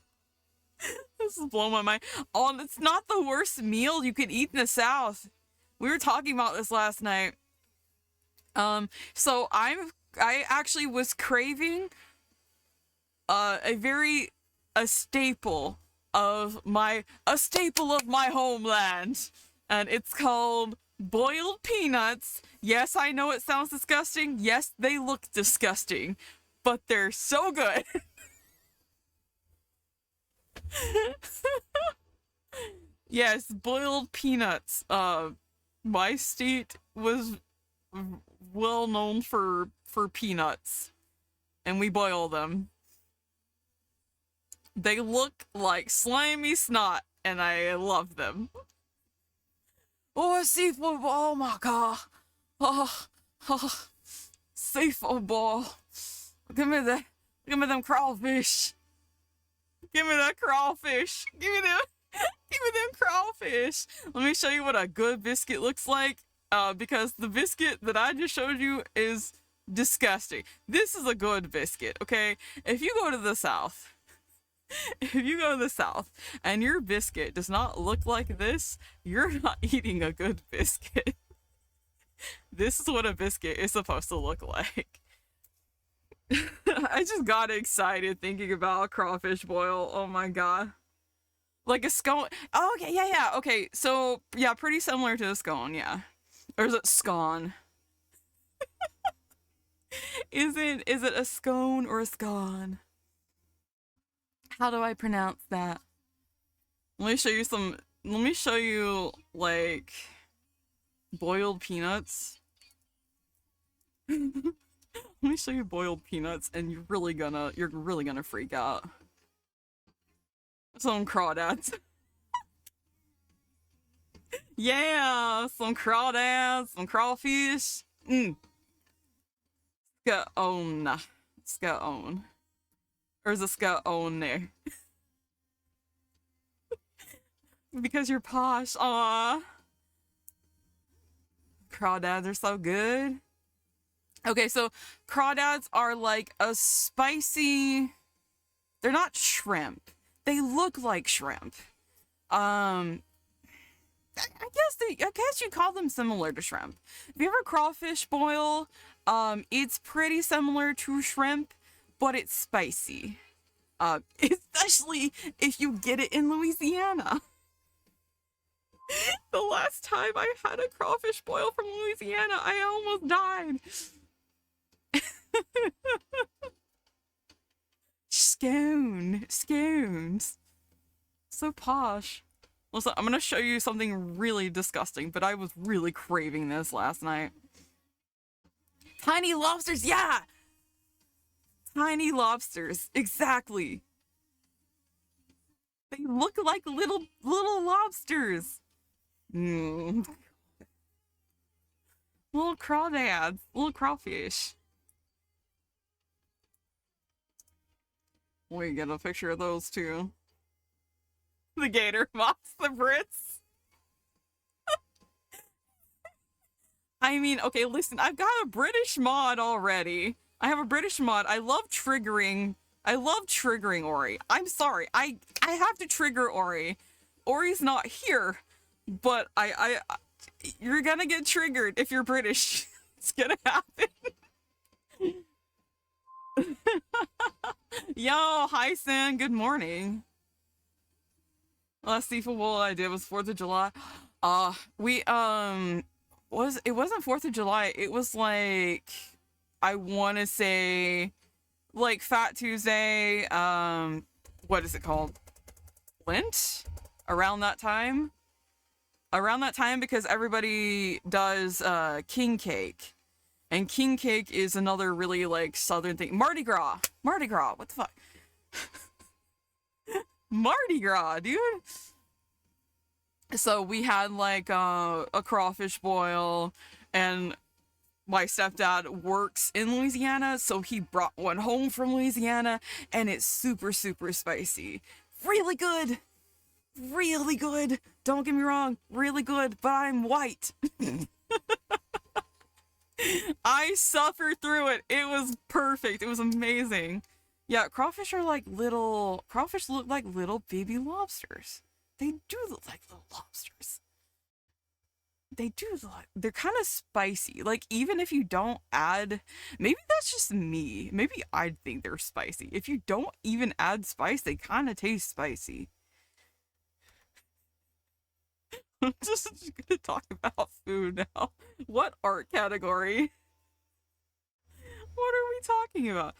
This is blowing my mind. Oh, it's not the worst meal you could eat in the South. We were talking about this last night. So I actually was craving a staple of my homeland, and it's called boiled peanuts. Yes, I know it sounds disgusting. Yes, they look disgusting, but they're so good. Yes, boiled peanuts. My state was well known for peanuts, and we boil them. They look like slimy snot, and I love them. Oh, seafood! Oh my god! Oh, oh, seafood ball! Give me them crawfish! Give me that crawfish! Give me them! Give me them crawfish! Let me show you what a good biscuit looks like. Because the biscuit that I just showed you is disgusting. This is a good biscuit, okay? If you go to the South, and your biscuit does not look like this, you're not eating a good biscuit. This is what a biscuit is supposed to look like. I just got excited thinking about a crawfish boil. Oh my god. Like a scone. Oh, okay, yeah. Okay, so, yeah, pretty similar to a scone, yeah. Or is it scone? Is it a scone or a scone? How do I pronounce that? Let me show you like boiled peanuts. Let me show you boiled peanuts and you're really gonna freak out. Some crawdads. Yeah, some crawdads, some crawfish. Scone. Scone. Or is it scone there? Because you're posh. Aw. Crawdads are so good. Okay, so crawdads are like a spicy... They're not shrimp. They look like shrimp. I guess you call them similar to shrimp. If you ever crawfish boil, it's pretty similar to shrimp, but it's spicy. Especially if you get it in Louisiana. The last time I had a crawfish boil from Louisiana, I almost died. Scones. So posh. Listen, I'm gonna show you something really disgusting, but I was really craving this last night. Tiny lobsters, yeah! Tiny lobsters, exactly. They look like little lobsters. Little crawdads, little crawfish. We get a picture of those too. The gator mocks the Brits. I mean, okay, listen, I've got a British mod already. I have a British mod. I love triggering. I love triggering Ori. I'm sorry. I have to trigger Ori. Ori's not here, but you're gonna get triggered if you're British. It's gonna happen. Yo, hi San. Good morning. Last seafood bowl I did was 4th of July. We was it wasn't 4th of July. It was like I want to say like Fat Tuesday. What is it called? Lent? Around that time? Around that time because everybody does king cake. And king cake is another really like southern thing. Mardi Gras. Mardi Gras. What the fuck? Mardi Gras, dude. So we had like a crawfish boil, and my stepdad works in Louisiana, so he brought one home from Louisiana, and it's super, super spicy. Really good. Really good. Don't get me wrong, really good, but I'm white. I suffered through it. It was perfect. It was amazing. Yeah, crawfish look like little baby lobsters. They do look like little lobsters. They do look, they're kind of spicy. Like, even if you don't add, maybe that's just me. Maybe I'd think they're spicy. If you don't even add spice, they kind of taste spicy. I'm just gonna talk about food now. What art category? What are we talking about?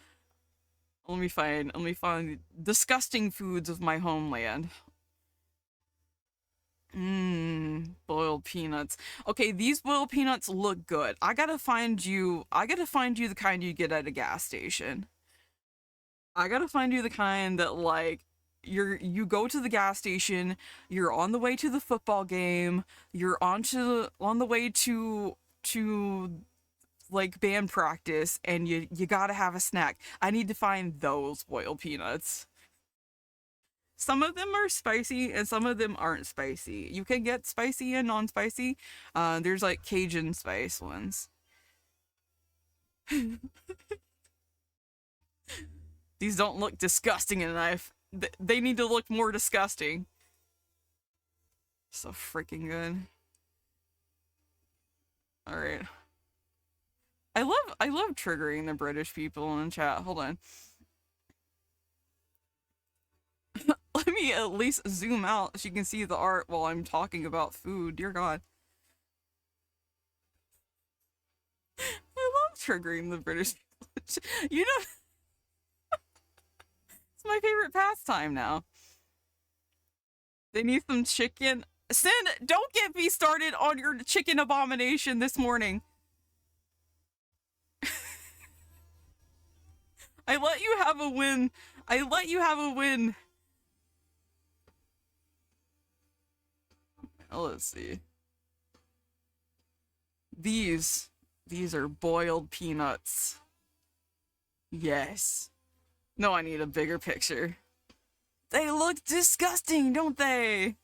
Let me find disgusting foods of my homeland. Boiled peanuts. Okay, these boiled peanuts look good. I gotta find you the kind you get at a gas station. I gotta find you the kind that like you go to the gas station, you're on the way to the football game, you're on the way to like band practice, and you gotta have a snack. I need to find those boiled peanuts. Some of them are spicy and some of them aren't spicy. You can get spicy and non-spicy. There's like Cajun spice ones. These don't look disgusting enough. They need to look more disgusting. So freaking good. All right. I love triggering the British people in chat. Hold on. Let me at least zoom out so you can see the art while I'm talking about food. Dear God. I love triggering the British people. You know, it's my favorite pastime now. They need some chicken. Sin, don't get me started on your chicken abomination this morning. I let you have a win. I let you have a win. Let's see. These are boiled peanuts. Yes. No, I need a bigger picture. They look disgusting, don't they?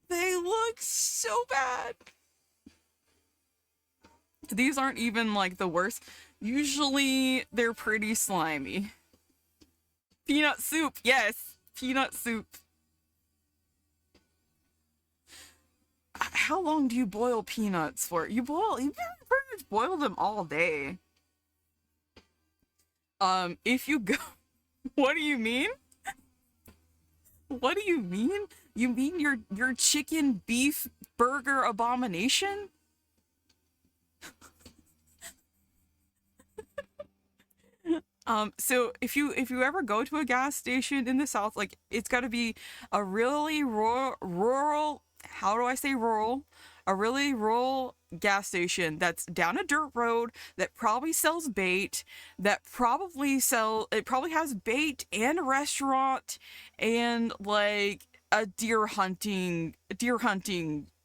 They look so bad. These aren't even like the worst. Usually they're pretty slimy. Peanut soup, yes. Peanut soup. How long do you boil peanuts for? You pretty much boil them all day. If you go, what do you mean? What do you mean? You mean your chicken beef burger abomination? So if you ever go to a gas station in the South, like it's got to be a really rural, how do I say rural? A really rural gas station that's down a dirt road that probably sells bait, it probably has bait and a restaurant and like a deer hunting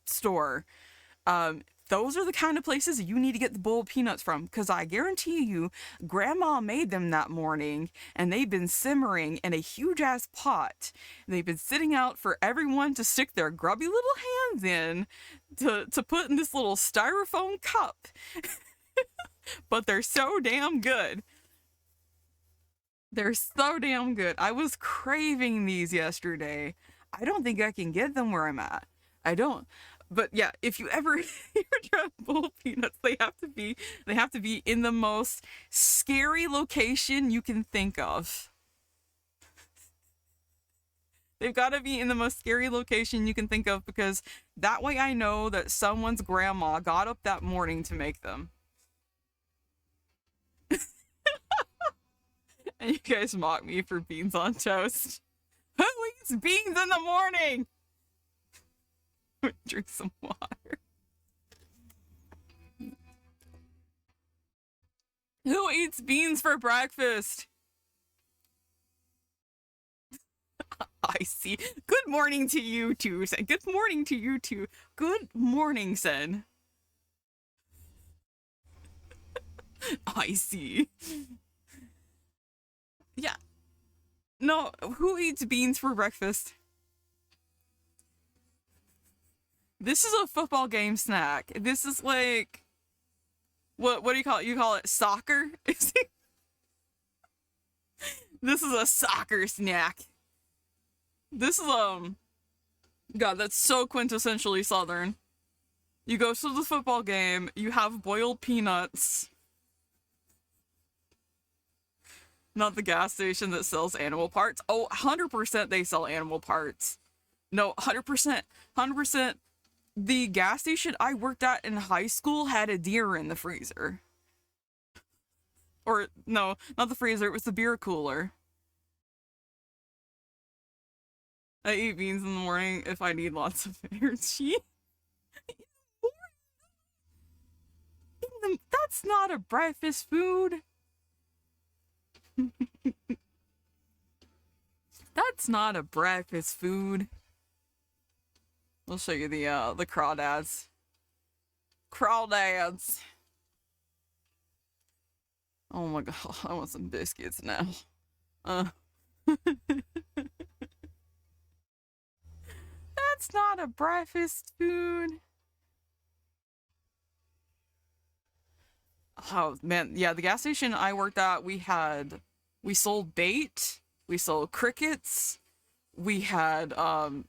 store. those are the kind of places you need to get the bowl of peanuts from, because I guarantee you, Grandma made them that morning, and they've been simmering in a huge ass pot. They've been sitting out for everyone to stick their grubby little hands in to put in this little styrofoam cup. But they're so damn good. They're so damn good. I was craving these yesterday. I don't think I can get them where I'm at. I don't. But yeah, if you ever try bowl of peanuts, they have to be in the most scary location you can think of. They've got to be in the most scary location you can think of, because that way I know that someone's grandma got up that morning to make them. And you guys mock me for beans on toast. Who eats beans in the morning? Drink some water. Who eats beans for breakfast? I see. Good morning to you two, Sen. Good morning to you two. Good morning, Sen. I see. Yeah. No, who eats beans for breakfast? This is a football game snack. This is like, what do you call it? You call it soccer? This is a soccer snack. This is God, that's so quintessentially Southern. You go to the football game, you have boiled peanuts. Not the gas station that sells animal parts. Oh, 100% they sell animal parts. No, 100%. 100%. The gas station I worked at in high school had a deer in the freezer. Or, no, not the freezer, it was the beer cooler. I eat beans in the morning if I need lots of energy. That's not a breakfast food. That's not a breakfast food. I'll show you the crawdads. Crawdads. Oh my god, I want some biscuits now. That's not a breakfast food. Oh man, yeah, the gas station I worked at, we sold bait, we sold crickets, we had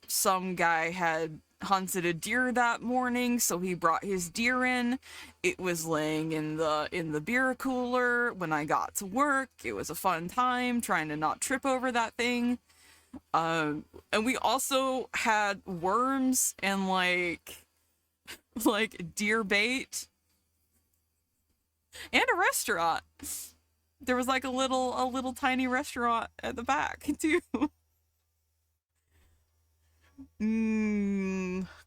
some guy had hunted a deer that morning, so he brought his deer in. It was laying in the beer cooler when I got to work. It was a fun time trying to not trip over that thing. And we also had worms and like deer bait. And a restaurant. There was like a little tiny restaurant at the back too.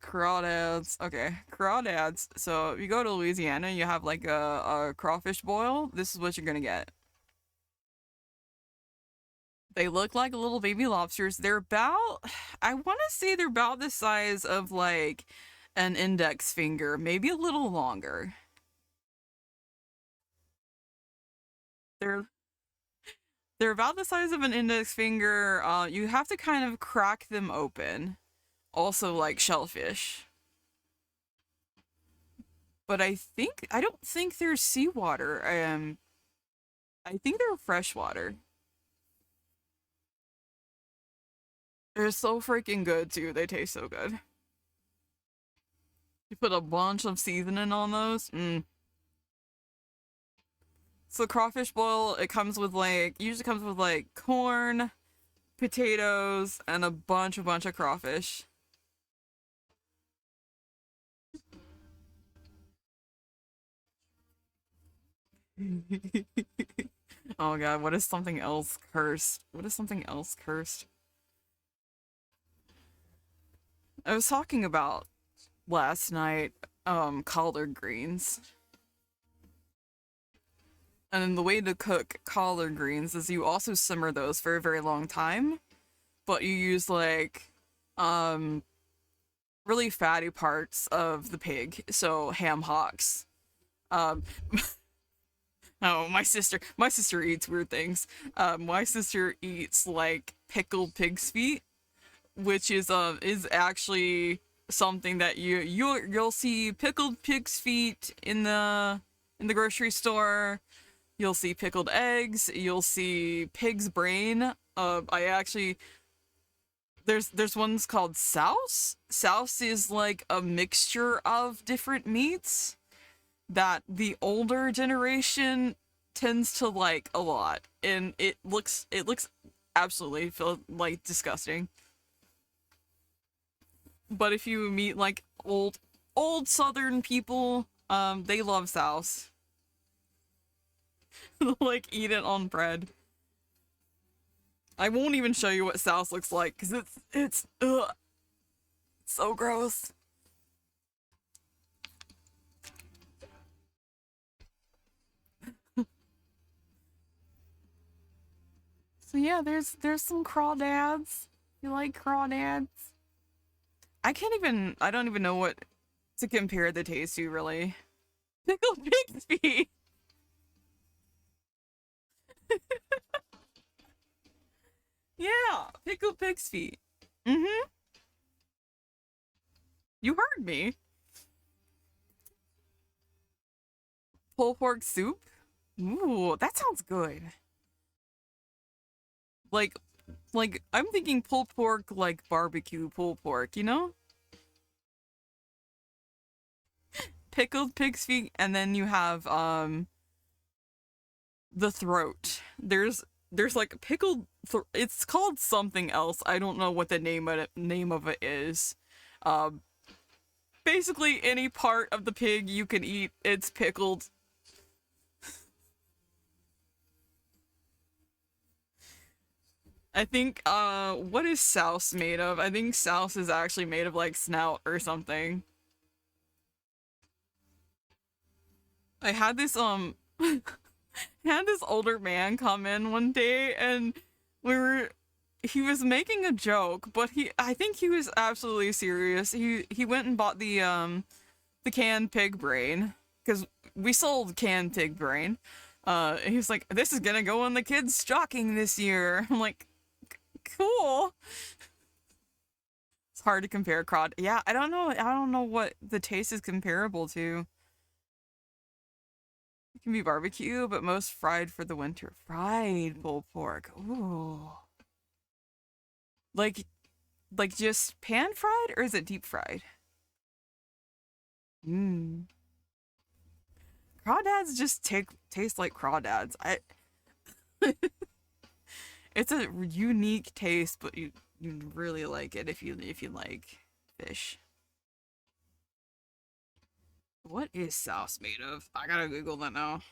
Crawdads. Okay, crawdads. So if you go to Louisiana, you have like a crawfish boil. This is what you're gonna get. They look like little baby lobsters. They're about, I want to say they're about the size of like an index finger, maybe a little longer. They're they're about the size of an index finger. You have to kind of crack them open. Also like shellfish. But I don't think they're seawater. I think they're freshwater. They're so freaking good too. They taste so good. You put a bunch of seasoning on those. So crawfish boil, it comes with like, usually comes with like corn, potatoes, and a bunch of crawfish. Oh god, what is something else cursed? What is something else cursed? I was talking about last night, collard greens. And then the way to cook collard greens is you also simmer those for a very long time, but you use like, really fatty parts of the pig, so ham hocks. Um, oh, my sister eats weird things. My sister eats like pickled pig's feet, which is actually something that you'll see pickled pig's feet in the grocery store. You'll see pickled eggs. You'll see pig's brain. I actually there's ones called souse. Souse is like a mixture of different meats that the older generation tends to like a lot, and it looks absolutely feel like disgusting. But if you meet like old Southern people, they love souse. Like eat it on bread. I won't even show you what souse looks like because it's ugh, so gross. So yeah, there's some crawdads. You like crawdads? I don't even know what to compare the taste to really. Pickled pig's feet. Yeah, pickled pig's feet. Mm-hmm. You heard me. Pulled pork soup. Ooh, that sounds good. Like I'm thinking pulled pork like barbecue pulled pork, you know? Pickled pig's feet, and then you have the throat. There's like it's called something else. I don't know what the name of it is. Um Basically any part of the pig you can eat, it's pickled. I think what is souse made of? I think souse is actually made of like snout or something. I had this had this older man come in one day, and we were he was making a joke, but I think he was absolutely serious. He went and bought the canned pig brain because we sold canned pig brain. And he was like, "This is gonna go in the kids' stocking this year." I'm like, "Cool." It's hard to compare crawd. Yeah, I don't know. I don't know what the taste is comparable to. It can be barbecue, but most fried for the winter. Fried pulled pork. Ooh. Like just pan fried, or is it deep fried? Mmm. Crawdads just taste like crawdads. It's a unique taste, but you really like it if you like fish. What is sauce made of? I gotta Google that now.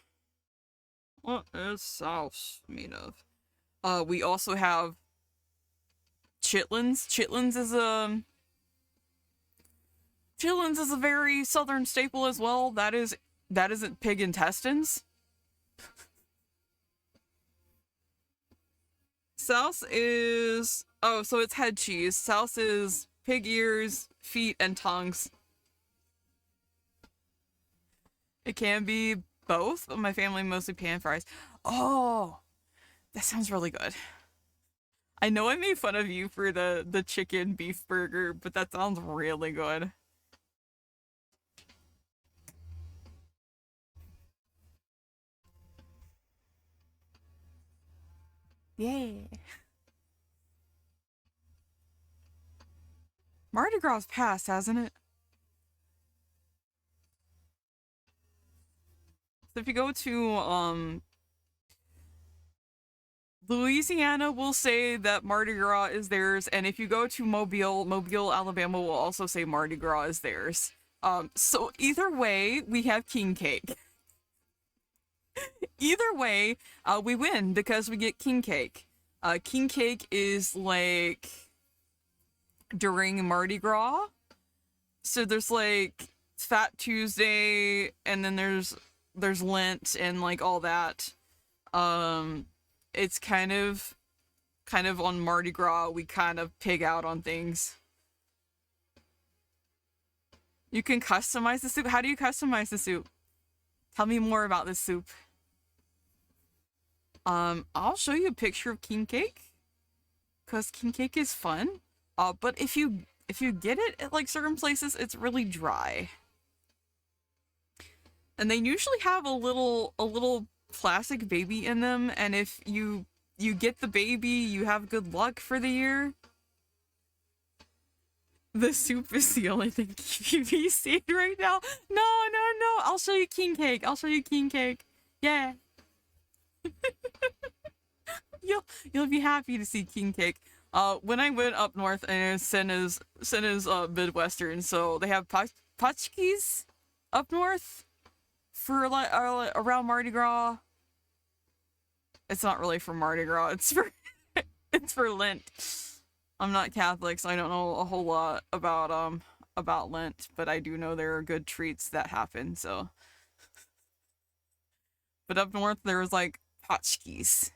What is sauce made of? We also have chitlins. Chitlins is a very southern staple as well. That isn't pig intestines. Souse is so it's head cheese. Souse is pig ears, feet, and tongues. It can be both, but my family mostly pan fries. Oh, that sounds really good. I know I made fun of you for the chicken beef burger, but that sounds really good. Yay. Mardi Gras passed, hasn't it? So if you go to Louisiana will say that Mardi Gras is theirs, and if you go to Mobile, Alabama will also say Mardi Gras is theirs. So either way, we have king cake. Either way, we win because we get king cake. King cake is like during Mardi Gras. So there's like Fat Tuesday, and then there's Lent and like all that. Um, it's kind of on Mardi Gras we kind of pig out on things. You can customize the soup. How do you customize the soup? Tell me more about this soup. I'll show you a picture of king cake, cause king cake is fun. But if you get it at like certain places, it's really dry, and they usually have a little plastic baby in them. And if you get the baby, you have good luck for the year. The soup is the only thing keeping me sane right now. No, no, no. I'll show you king cake. I'll show you king cake. Yeah. You'll be happy to see king cake. When I went up north, and Sen is Midwestern, so they have potchkis up north for like around Mardi Gras. It's not really for Mardi Gras. It's for it's for Lent. I'm not Catholic, so I don't know a whole lot about Lent, but I do know there are good treats that happen. So, but up north there was like potchkis,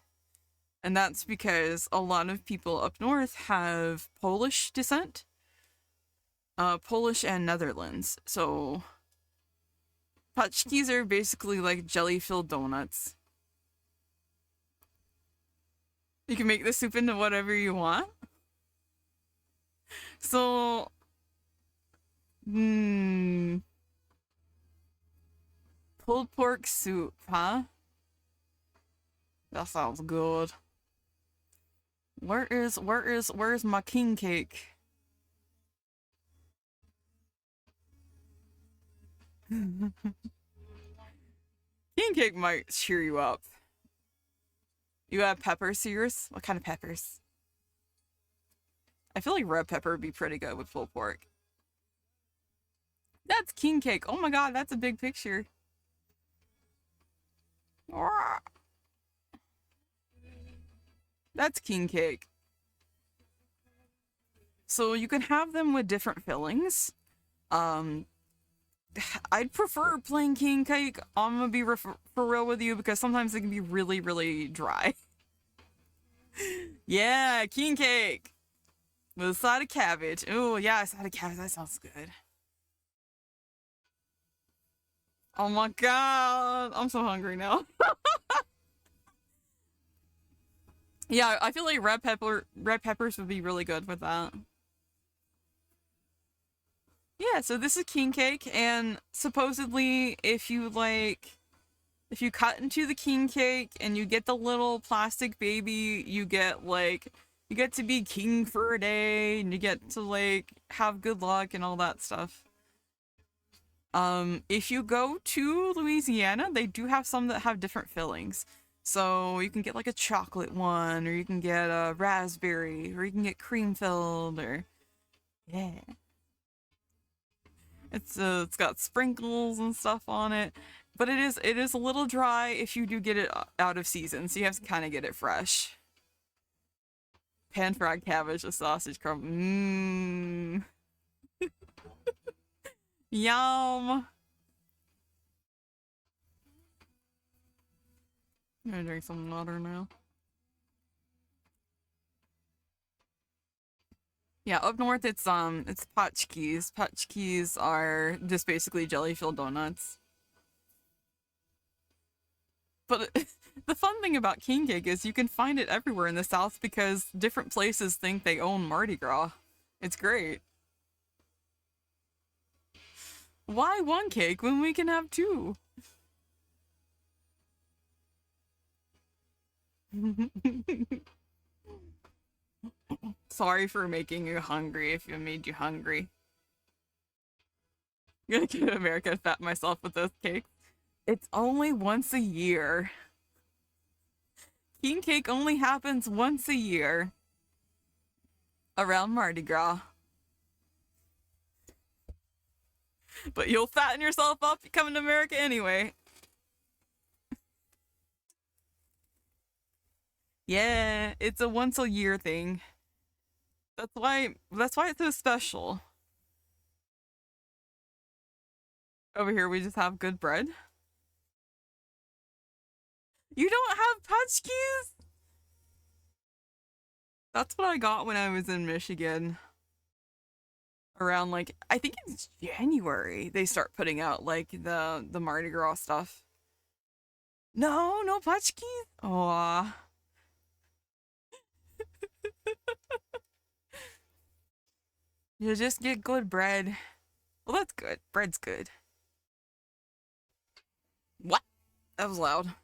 and that's because a lot of people up north have Polish descent, Polish and Netherlands. So potchkis are basically like jelly-filled donuts. You can make the soup into whatever you want. So, hmm, pulled pork soup, huh? That sounds good. Where's my king cake? King cake might cheer you up. You have pepper sears? What kind of peppers? I feel like red pepper would be pretty good with pulled pork. That's king cake. Oh my god, that's a big picture. That's king cake. So you can have them with different fillings. Um, I'd prefer plain king cake. I'm gonna be for real with you because sometimes it can be really, really dry. Yeah, king cake with a side of cabbage. Oh yeah, a side of cabbage. That sounds good. Oh my god, I'm so hungry now. Yeah, I feel like red peppers would be really good with that. Yeah, so this is king cake, and supposedly if you cut into the king cake and you get the little plastic baby, you get to be king for a day, and you get to like have good luck and all that stuff. If you go to Louisiana, they do have some that have different fillings. So you can get like a chocolate one, or you can get a raspberry, or you can get cream filled, or yeah. It's got sprinkles and stuff on it, but it is a little dry if you do get it out of season, so you have to kind of get it fresh. Pan fried cabbage with sausage crumb. Mmm. Yum. I'm gonna drink some water now. Yeah, up north it's potchkis. Potchkis are just basically jelly filled donuts. But the fun thing about king cake is you can find it everywhere in the South because different places think they own Mardi Gras. It's great. Why one cake when we can have two? Sorry for making you hungry if it made you hungry. I'm gonna go to America and fat myself with those cakes. It's only once a year. King cake only happens once a year around Mardi Gras. But you'll fatten yourself up coming to America anyway. Yeah, it's a once a year thing. That's why it's so special. Over here we just have good bread. You don't have Putchkis? That's what I got when I was in Michigan. around like I think it's January they start putting out like the Mardi Gras stuff. No, no Pachkis. Oh, you just get good bread. Well, that's good. Bread's good. What? That was loud.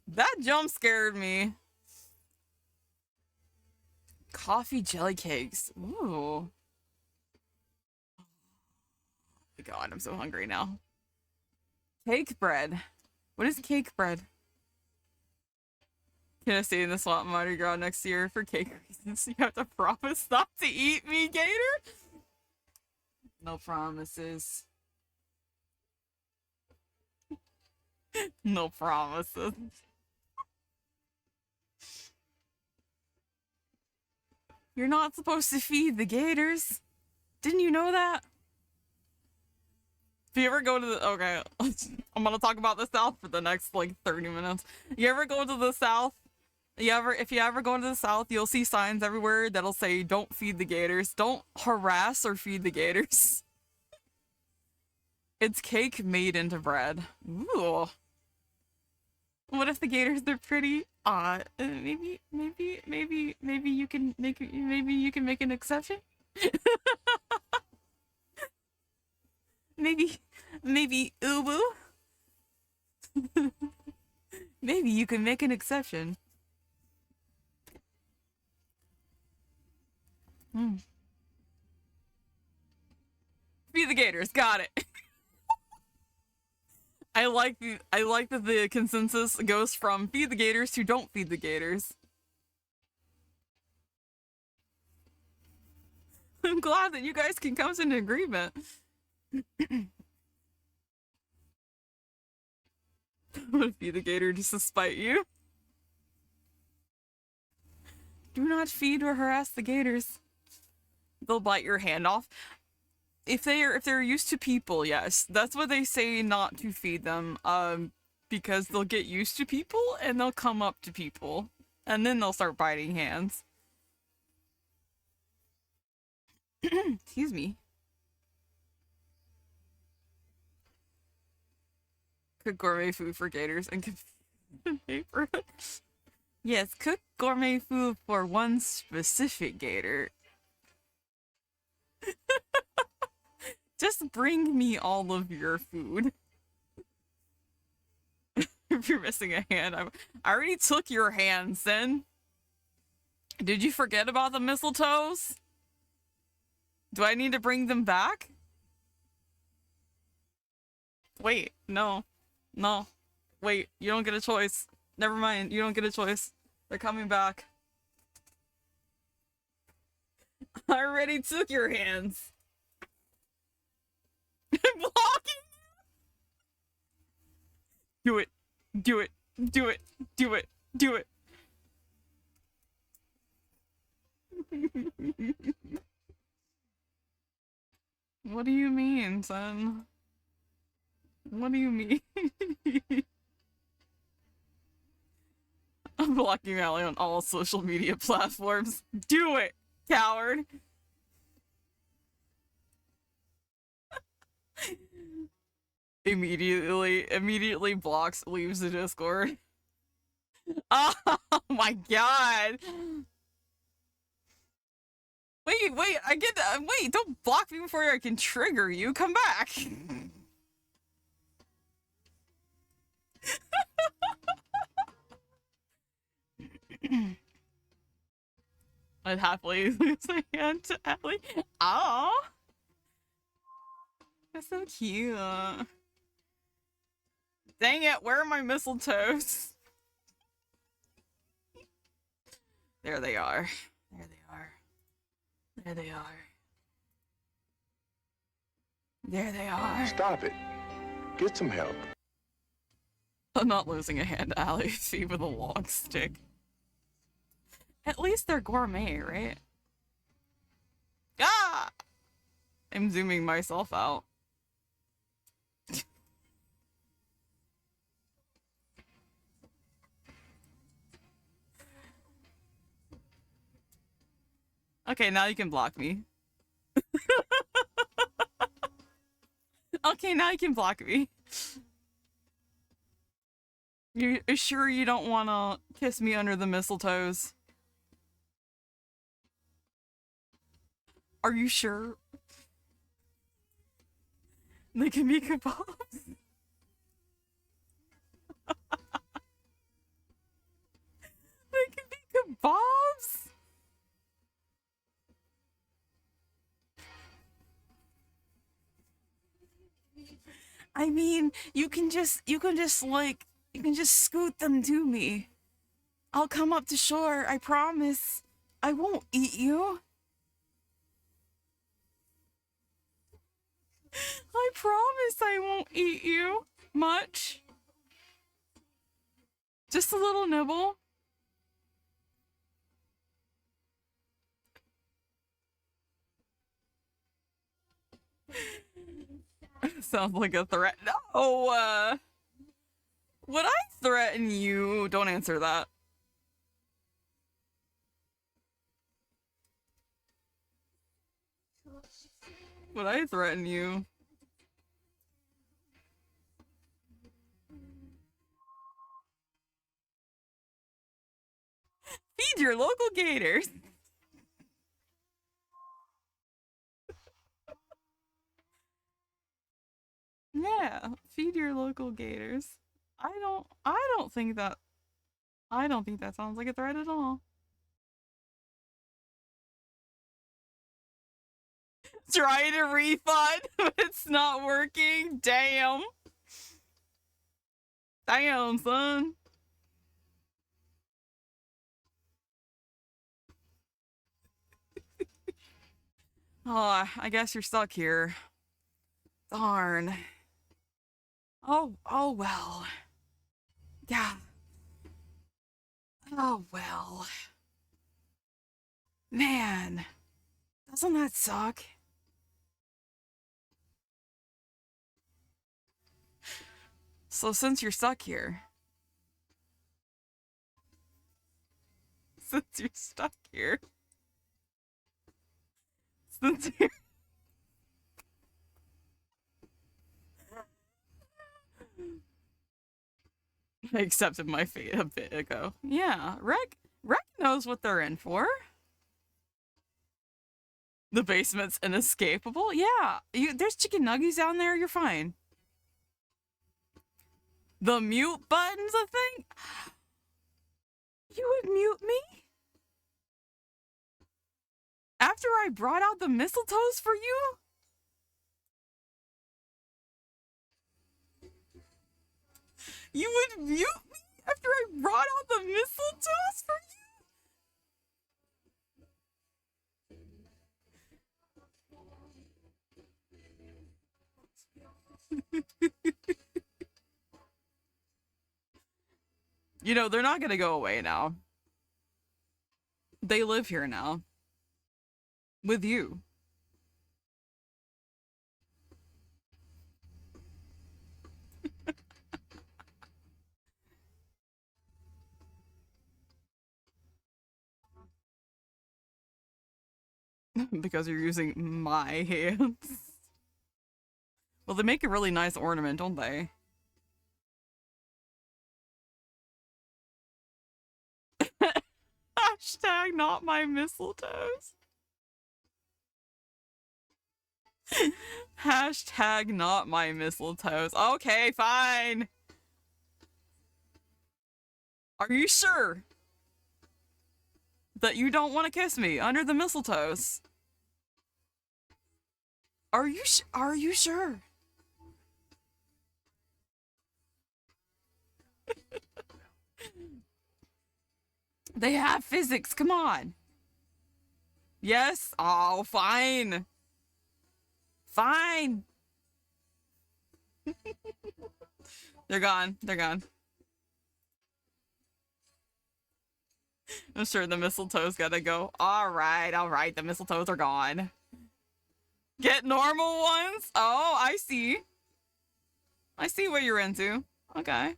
That jump scared me. Coffee jelly cakes. Ooh. Oh my god, I'm so hungry now. Cake bread. What is cake bread? Can I stay in the swamp Mardi Gras next year for cake reasons? You have to promise not to eat me, Gator? No promises. No promises. You're not supposed to feed the gators. Didn't you know that? If you ever go to the okay, I'm gonna talk about the South for the next like 30 minutes. You ever go to the South? If you ever go to the South, you'll see signs everywhere that'll say don't feed the gators. Don't harass or feed the gators. It's cake made into bread. Ooh. What if the gators are pretty? Maybe you can make an exception. maybe Ubu. Maybe you can make an exception. Hmm. Feed the gators. Got it. I like that the consensus goes from feed the gators to don't feed the gators. I'm glad that you guys can come to an agreement. I'm gonna feed the gator just to spite you. Do not feed or harass the gators. They'll bite your hand off. If they're used to people, yes, that's what they say not to feed them. Because they'll get used to people and they'll come up to people, and then they'll start biting hands. Excuse me. Cook gourmet food for gators and paper. Yes, cook gourmet food for one specific gator. Just bring me all of your food. If you're missing a hand, I already took your hands, then. Did you forget about the mistletoes? Do I need to bring them back? Wait, no. No. Wait, you don't get a choice. Never mind, you don't get a choice. They're coming back. I already took your hands. I'm blocking. Do it. Do it. Do it. Do it. Do it. What do you mean, son? What do you mean? I'm blocking Allie on all social media platforms. Do it, coward. Immediately blocks, leaves the Discord. Oh my god. Wait, I get that. Wait, don't block me before I can trigger you. Come back. I'd happily lose a hand to Allie. Oh, that's so cute. Dang it, where are my mistletoes? There they are. There they are. There they are. There they are. Stop it. Get some help. I'm not losing a hand to Allie's feet with a long stick. At least they're gourmet, right? Ah! I'm zooming myself out. Okay, now you can block me. Okay, now you can block me. You sure you don't want to kiss me under the mistletoes? Are you sure? They can be kebabs. They can be kebabs. I mean, you can just scoot them to me. I'll come up to shore, I promise. I won't eat you. I promise I won't eat you much. Just a little nibble. Sounds like a threat. No, would I threaten you? Don't answer that. Would I threaten you? Feed your local gators. Yeah, feed your local gators. I don't think that sounds like a threat at all. Trying to refund, but it's not working. Damn. Damn, son. Oh, I guess you're stuck here. Darn. Oh well. Yeah. Oh well. Man, doesn't that suck? So since you're stuck here, since you're stuck here, since you're I accepted my fate a bit ago. Yeah, Rec knows what they're in for. The basement's inescapable. Yeah, there's chicken nuggies down there. You're fine. The mute button's a thing? You would mute me? After I brought out the mistletoes for you? You would mute me after I brought out the mistletoes for you? You know, they're not gonna go away now. They live here now. With you. Because you're using my hands. Well, they make a really nice ornament, don't they? Hashtag not my mistletoes. Hashtag not my mistletoes. Okay, fine. Are you sure that you don't want to kiss me under the mistletoes? Are you sure? They have physics, come on. Yes? Oh, fine. Fine. They're gone. They're gone. I'm sure the mistletoe's gotta go. Alright, the mistletoes are gone. Get normal ones? Oh, I see. I see what you're into. Okay.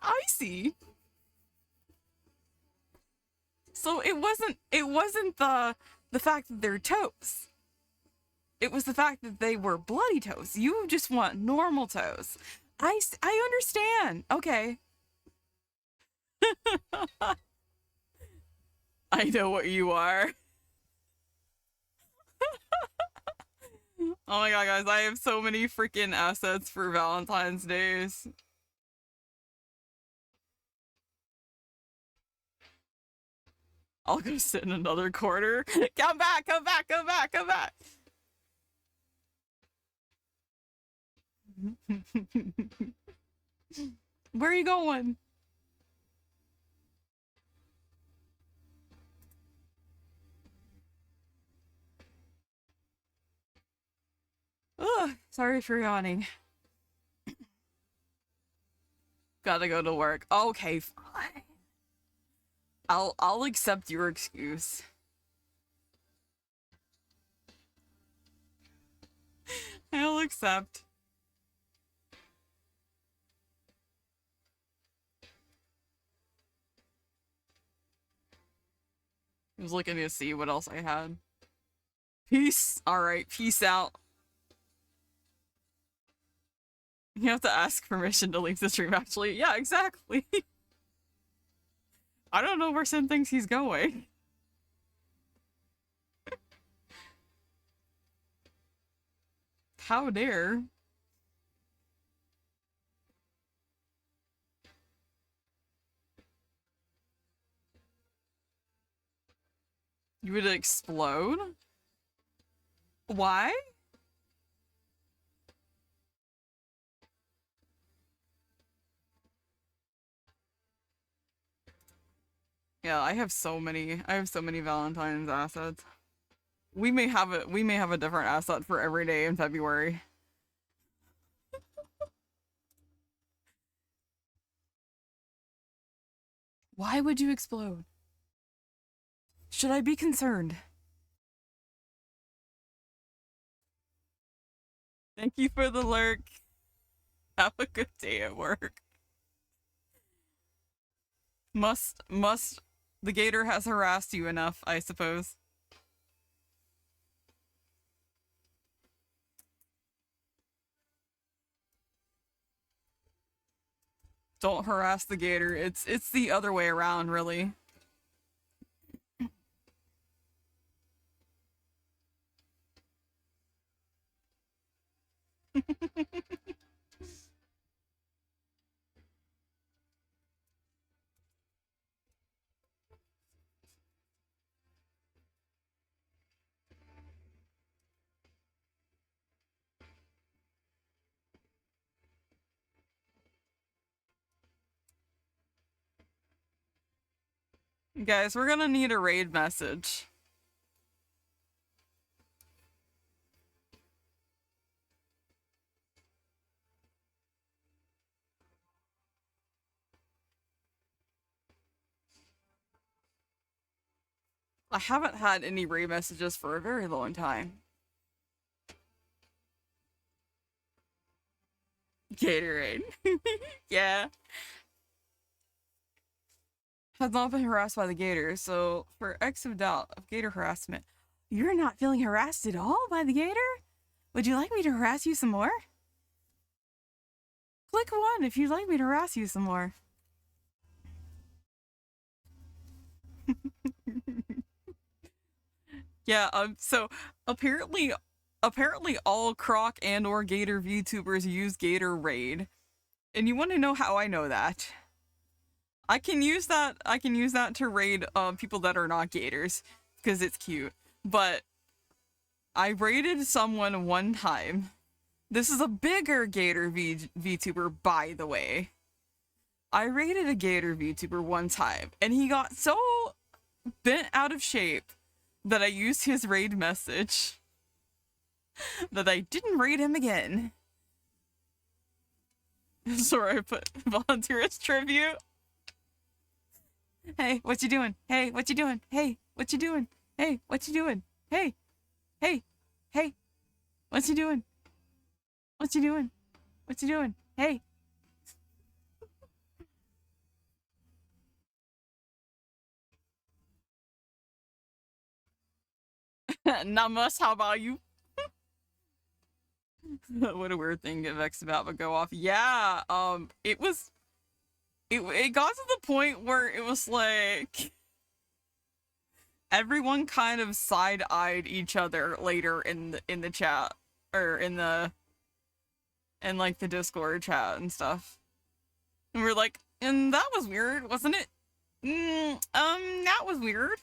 I see. So it wasn't the fact that they're toes. It was the fact that they were bloody toes. You just want normal toes. I understand. Okay. I know what you are. Oh my god, guys, I have so many freaking assets for Valentine's Days. I'll go sit in another corner. Come back, come back, come back, come back. Where are you going? Ugh, sorry for yawning. Gotta go to work. Okay, fine. I'll accept your excuse. I'll accept. I was looking to see what else I had. Peace. Alright, peace out. You have to ask permission to leave the stream, actually. Yeah, exactly. I don't know where Sin thinks he's going. How dare. You would explode? Why? Yeah, I have so many Valentine's assets. We may have a different asset for every day in February. Why would you explode? Should I be concerned? Thank you for the lurk. Have a good day at work. The gator has harassed you enough, I suppose. Don't harass the gator. It's the other way around, really. Guys, we're gonna need a raid message. I haven't had any raid messages for a very long time. Gatorade. Yeah. Has not been harassed by the gator, so for X of doubt of gator harassment, you're not feeling harassed at all by the gator? Would you like me to harass you some more? Click 1 if you'd like me to harass you some more. Yeah, so apparently all Croc and or Gator VTubers use Gator Raid. And you want to know how I know that? I can use that to raid people that are not Gators because it's cute. But I raided someone one time. This is a bigger Gator VTuber, by the way. I raided a Gator VTuber one time and he got so bent out of shape that I used his raid message that I didn't raid him again. Sorry, I put volunteerist tribute. Hey, what you doing? Hey, what you doing? Hey, what you doing? Hey, what you doing? Hey, hey, hey, what you doing? What you doing? What you doing? Hey. Namus, how about you? What a weird thing to get vexed about, but go off. Yeah, it got to the point where it was like everyone kind of side-eyed each other later in the chat or in like the Discord chat and stuff. And we're like, and that was weird, wasn't it? That was weird.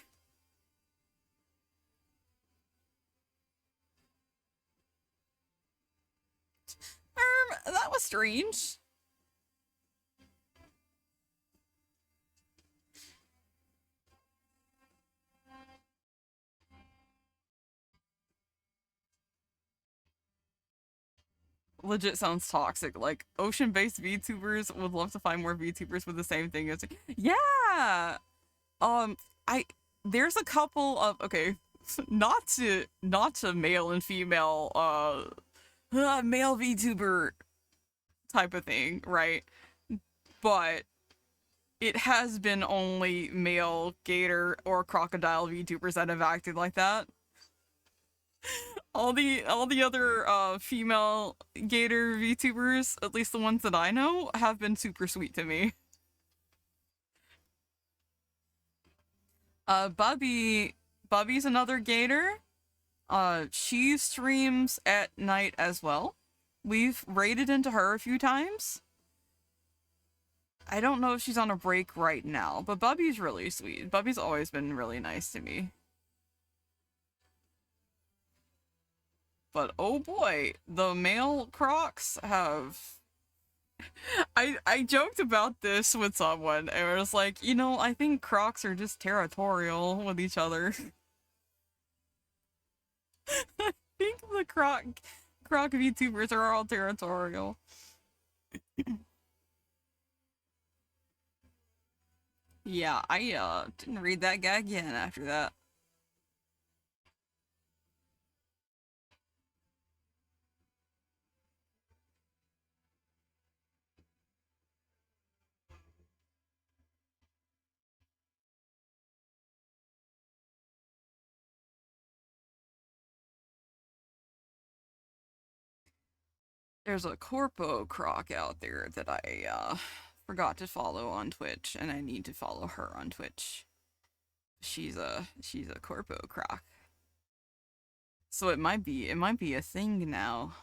That was strange. Legit sounds toxic. Like ocean-based VTubers would love to find more VTubers with the same thing as yeah. I there's a couple of okay, not to male and female male VTuber type of thing, right? But it has been only male gator or crocodile VTubers that have acted like that. All the other female gator VTubers, at least the ones that I know, have been super sweet to me. Bubby's another gator. She streams at night as well. We've raided into her a few times. I don't know if she's on a break right now, but Bubby's really sweet. Bubby's always been really nice to me. But oh boy, the male crocs have I joked about this with someone and it was like, you know, I think crocs are just territorial with each other. I think the croc VTubers are all territorial. Yeah, I didn't read that gag again after that. There's a Corpo Croc out there that I forgot to follow on Twitch, and I need to follow her on Twitch. She's a Corpo Croc. So it might be a thing now.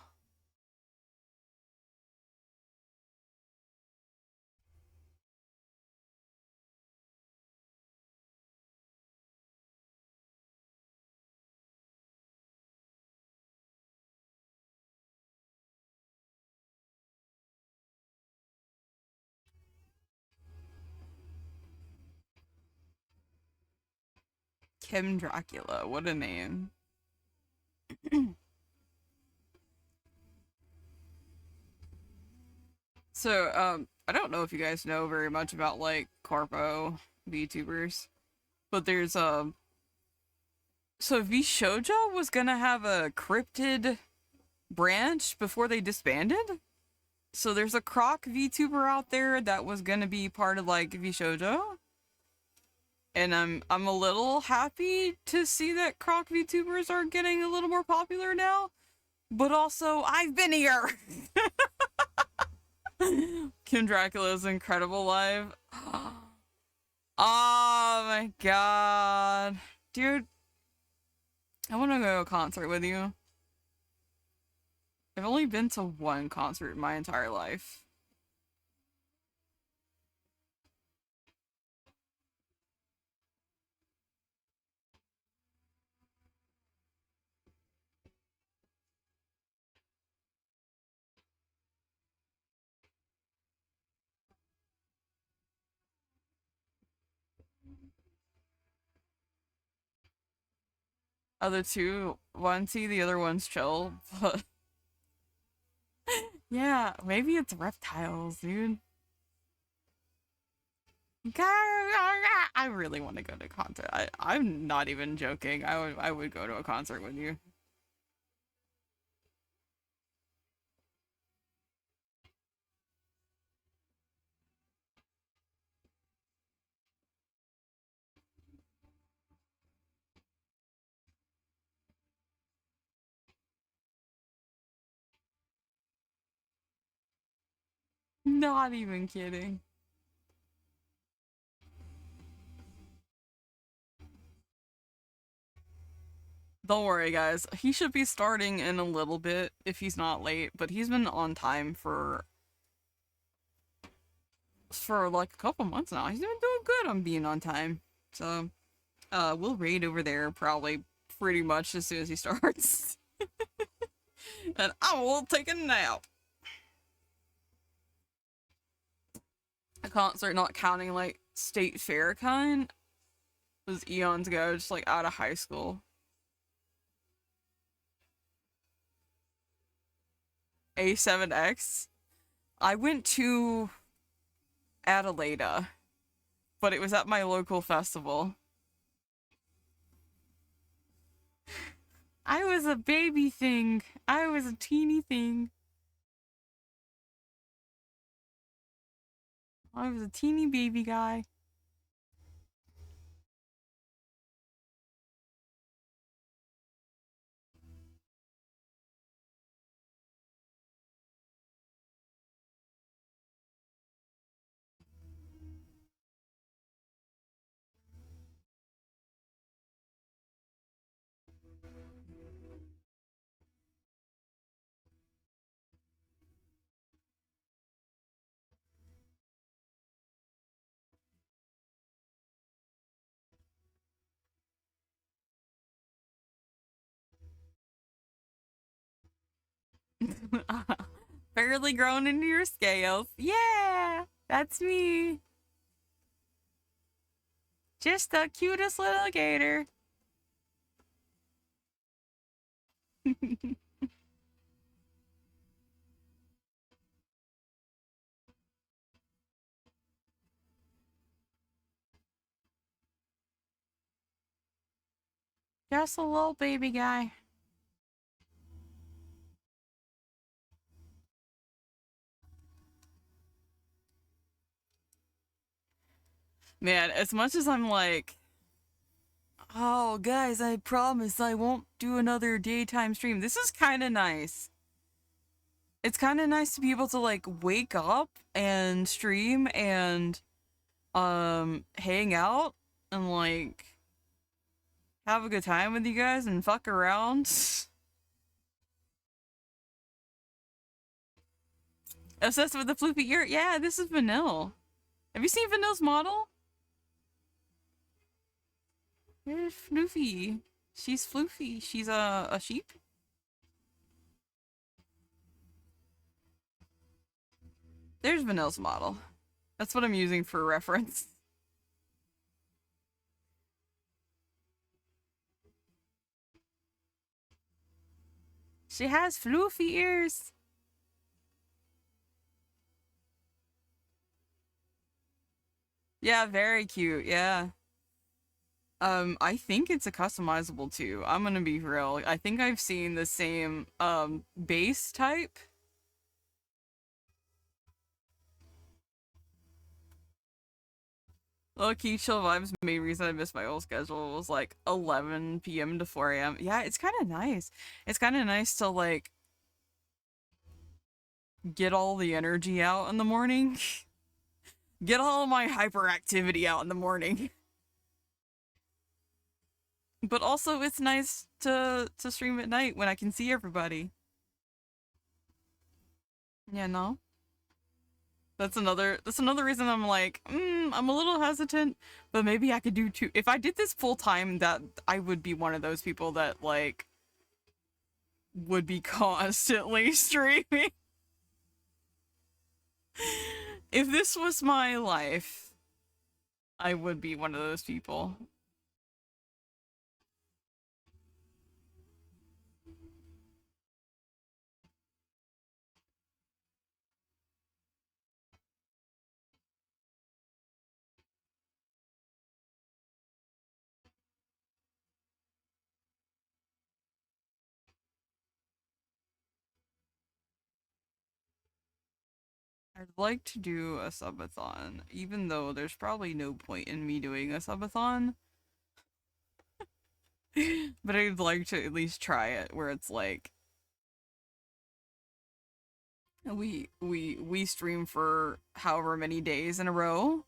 Kim Dracula, what a name. So, I don't know if you guys know very much about like Corpo VTubers, but there's so VShojo was gonna have a cryptid branch before they disbanded. So there's a Croc VTuber out there that was gonna be part of like VShojo. And I'm a little happy to see that Croc VTubers are getting a little more popular now. But also, I've been here! Kim Dracula's incredible live. Oh my god. Dude, I want to go to a concert with you. I've only been to one concert in my entire life. Other two, one T, the other one's chill, but yeah, maybe it's reptiles, dude. I really want to go to a concert. I'm not even joking. I would go to a concert with you. Not even kidding. Don't worry, guys. He should be starting in a little bit if he's not late, but he's been on time for like a couple months now. He's been doing good on being on time. So, we'll raid over there probably pretty much as soon as he starts. And I will take a nap. A concert not counting like state fair kind was eons ago, just like out of high school. A7X. I went to Adelaida, but it was at my local festival. I was a baby thing. I was a teeny thing. I was a teeny baby guy. Barely grown into your scales. Yeah, that's me. Just the cutest little gator. Just a little baby guy. Man, as much as I'm like, oh, guys, I promise I won't do another daytime stream. This is kind of nice. It's kind of nice to be able to like wake up and stream and hang out and like have a good time with you guys and fuck around. Obsessed with the floofy ear. Yeah, this is Vanille. Have you seen Vanille's model? Where's Floofy? She's Floofy. She's a sheep. There's Vanille's model. That's what I'm using for reference. She has floofy ears. Yeah, very cute. Yeah. I think it's a customizable too. I'm gonna be real. I think I've seen the same base type. Low key chill vibes. Main reason I missed my old schedule was like 11 p.m. to 4 a.m. Yeah, it's kind of nice. It's kind of nice to like get all the energy out in the morning. Get all my hyperactivity out in the morning. But also it's nice to stream at night when I can see everybody. Yeah, no. That's another reason I'm like, I'm a little hesitant, but maybe I could do two. If I did this full time, that I would be one of those people that like would be constantly streaming. If this was my life, I would be one of those people. I'd like to do a subathon, even though there's probably no point in me doing a subathon. But I'd like to at least try it, where it's like We stream for however many days in a row.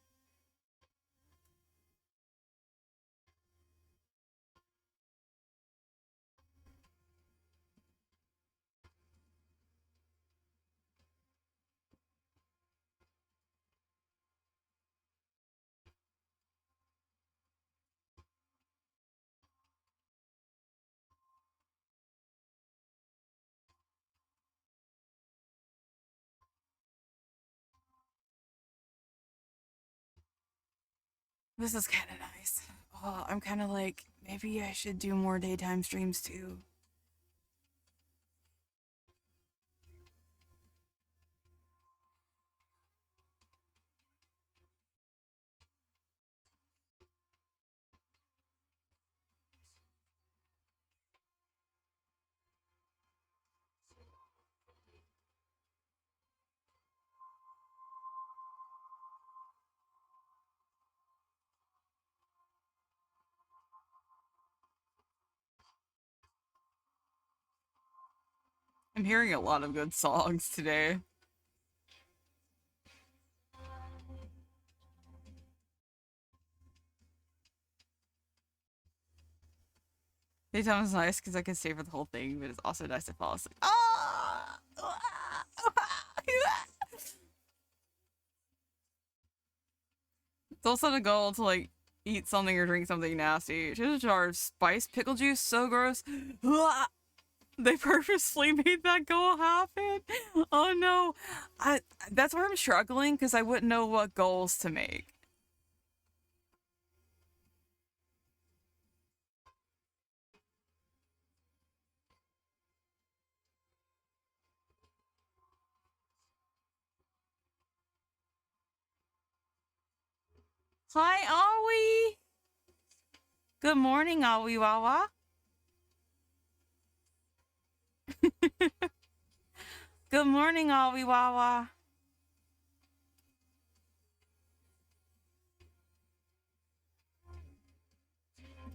This is kind of nice. Oh, I'm kind of like, maybe I should do more daytime streams too. I'm hearing a lot of good songs today. Daytime is nice because I can stay for the whole thing, but it's also nice to fall asleep. Ah! It's also the goal to like eat something or drink something nasty. Just a jar of spiced pickle juice, so gross. They purposefully made that goal happen. Oh no, that's where I'm struggling because I wouldn't know what goals to make. Hi, Awi. Good morning, Awi Wawa. Good morning, Awi Wawa.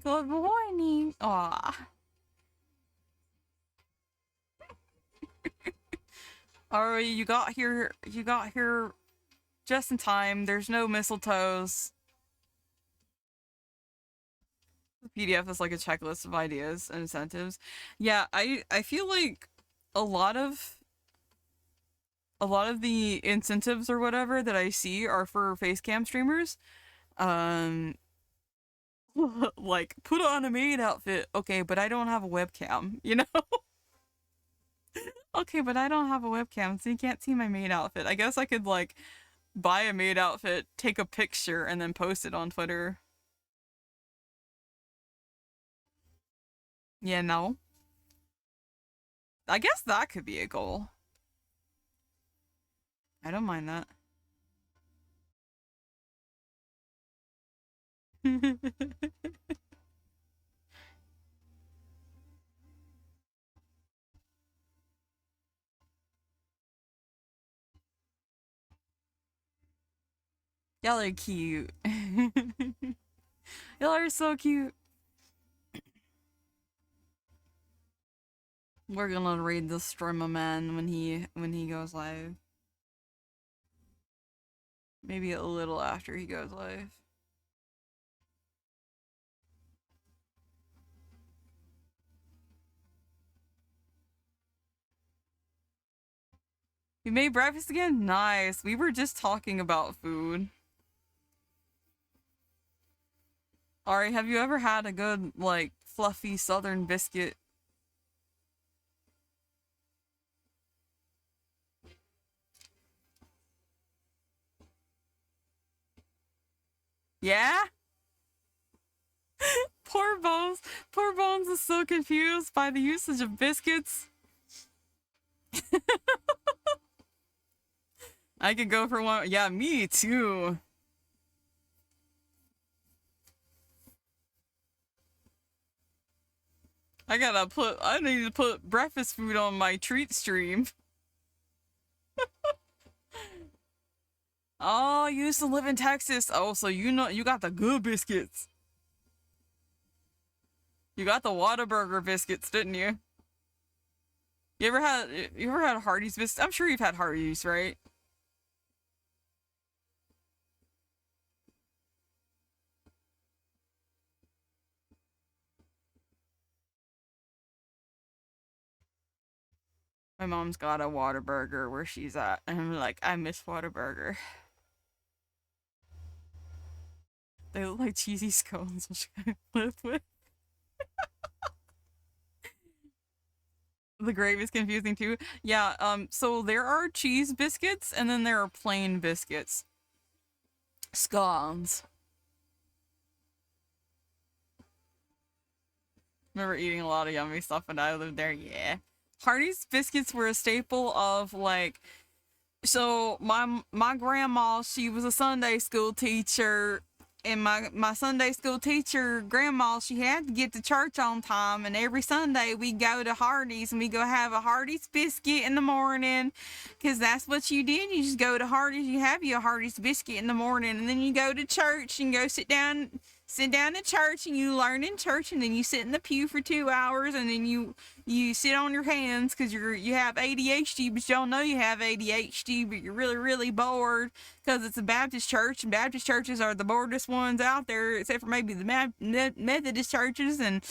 Good morning. Aw. Ari, you got here just in time. There's no mistletoes. The PDF is like a checklist of ideas and incentives. Yeah, I feel like a lot of the incentives or whatever that I see are for facecam streamers. Um like put on a maid outfit. Okay, but I don't have a webcam, you know? Okay, but I don't have a webcam, so you can't see my maid outfit. I guess I could like buy a maid outfit, take a picture, and then post it on Twitter. Yeah, no. I guess that could be a goal. I don't mind that. Y'all are cute. Y'all are so cute. We're gonna read the Streamer Man when he goes live. Maybe a little after he goes live. You made breakfast again? Nice. We were just talking about food. Ari, have you ever had a good, like, fluffy southern biscuit? Yeah? Poor Bones. Poor Bones is so confused by the usage of biscuits. I could go for one. Yeah, me too. I need to put breakfast food on my treat stream. Oh, you used to live in Texas. Oh, so you know, you got the good biscuits. You got the Whataburger biscuits, didn't you? You ever had Hardee's biscuits? I'm sure you've had Hardee's, right? My mom's got a Whataburger where she's at, and I'm like, I miss Whataburger. They look like cheesy scones, which I live with. The gravy is confusing too. Yeah, so there are cheese biscuits and then there are plain biscuits. Scones. Remember eating a lot of yummy stuff when I lived there, yeah. Hardee's biscuits were a staple of like so my grandma, she was a Sunday school teacher, and my Sunday school teacher grandma, she had to get to church on time, and every Sunday we go to Hardee's and we go have a Hardee's biscuit in the morning, because that's what you did. You just go to Hardee's, you have you a Hardee's biscuit in the morning, and then you go to church and go sit down in church, and you learn in church, and then you sit in the pew for 2 hours, and then you sit on your hands because you have ADHD, but you don't know you have ADHD, but you're really, really bored because it's a Baptist church, and Baptist churches are the boredest ones out there, except for maybe the Methodist churches. And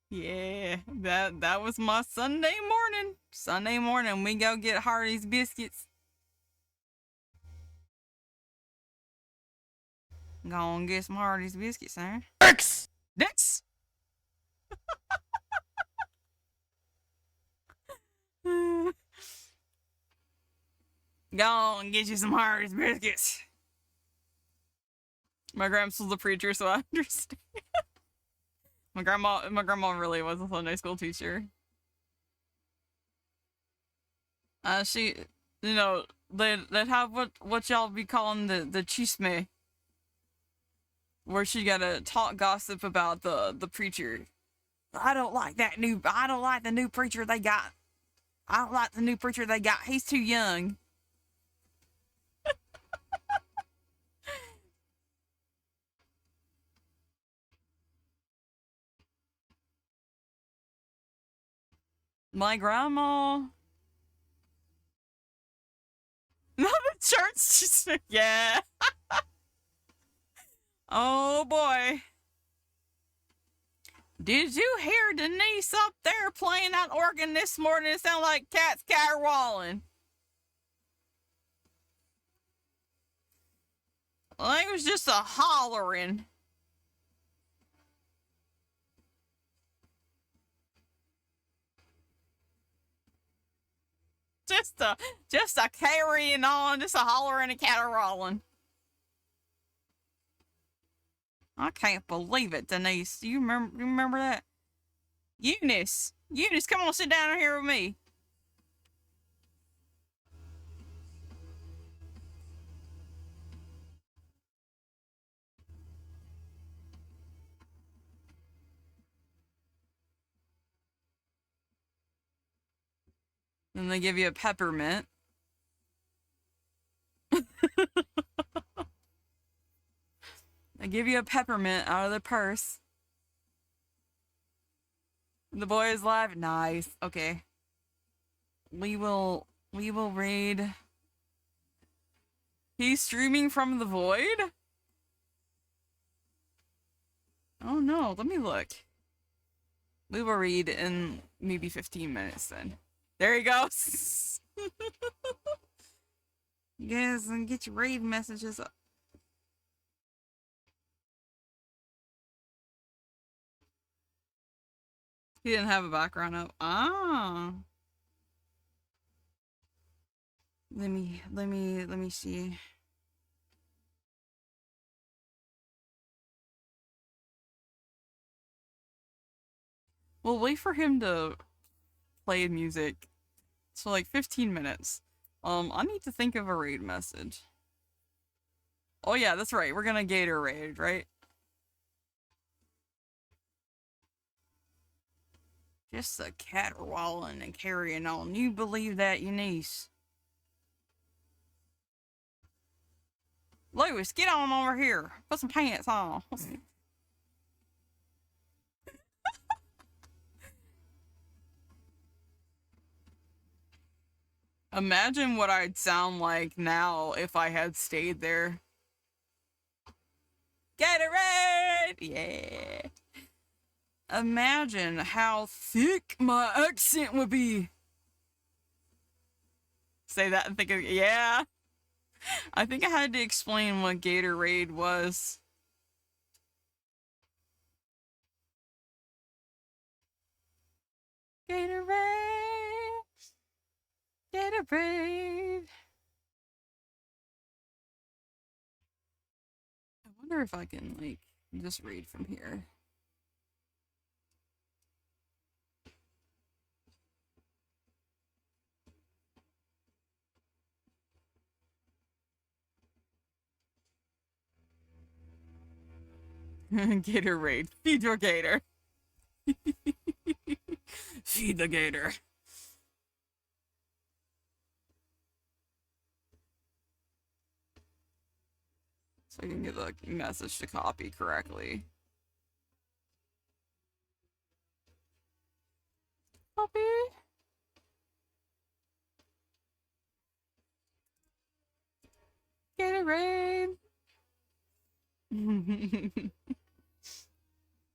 yeah, that was my Sunday morning. Sunday morning, we go get Hardee's biscuits. Go and get some Hardee's biscuits, sir. Next. Go and get you some Hardee's biscuits. My grandpa's was a preacher, so I understand. My grandma really was a Sunday school teacher. She, they'd have what y'all be calling the chisme, where she gotta talk gossip about the preacher. I don't like the new preacher they got. I don't like the new preacher they got. He's too young. My grandma. Not the church. Just, yeah. Oh boy. Did you hear Denise up there playing that organ this morning? It sounded like cats caterwauling. I think it was just a hollering. Just a carrying on, just a hollering and caterwauling. I can't believe it, Denise. You remember that? Eunice, come on, sit down here with me. Then they give you a peppermint. They give you a peppermint out of the purse. The boy is live. Nice. Okay. We will read. He's streaming from the void? Oh no, let me look. We will read in maybe 15 minutes then. There he goes. You guys can get your raid messages up. He didn't have a background up. Ah. Let me see. We'll wait for him to play music. So like 15 minutes. I need to think of a raid message. Oh yeah, that's right. We're gonna Gator raid, right? Just a caterwauling and carrying on. You believe that, Eunice? Lewis, get on over here. Put some pants on. Imagine what I'd sound like now if I had stayed there. Gatorade! Yeah. Imagine how thick my accent would be. Say that and think of, yeah. I think I had to explain what Gatorade was. Gatorade. Gatorade. I wonder if I can, like, just read from here. Gatorade. Feed your gator. Feed the gator. So I can get the message to copy correctly. Copy. Gatorade.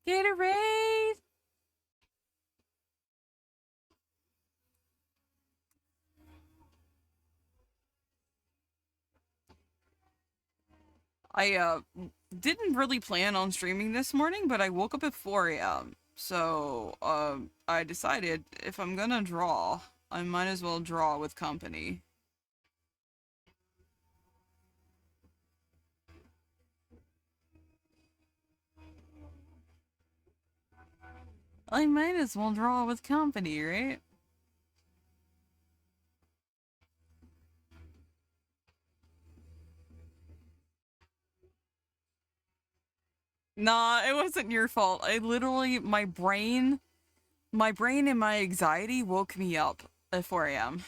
Gatorade. I didn't really plan on streaming this morning, but I woke up at 4 a.m. So I decided if I'm gonna draw, I might as well draw with company. I might as well draw with company, right? Nah, it wasn't your fault. I literally, my brain and my anxiety woke me up at 4 a.m.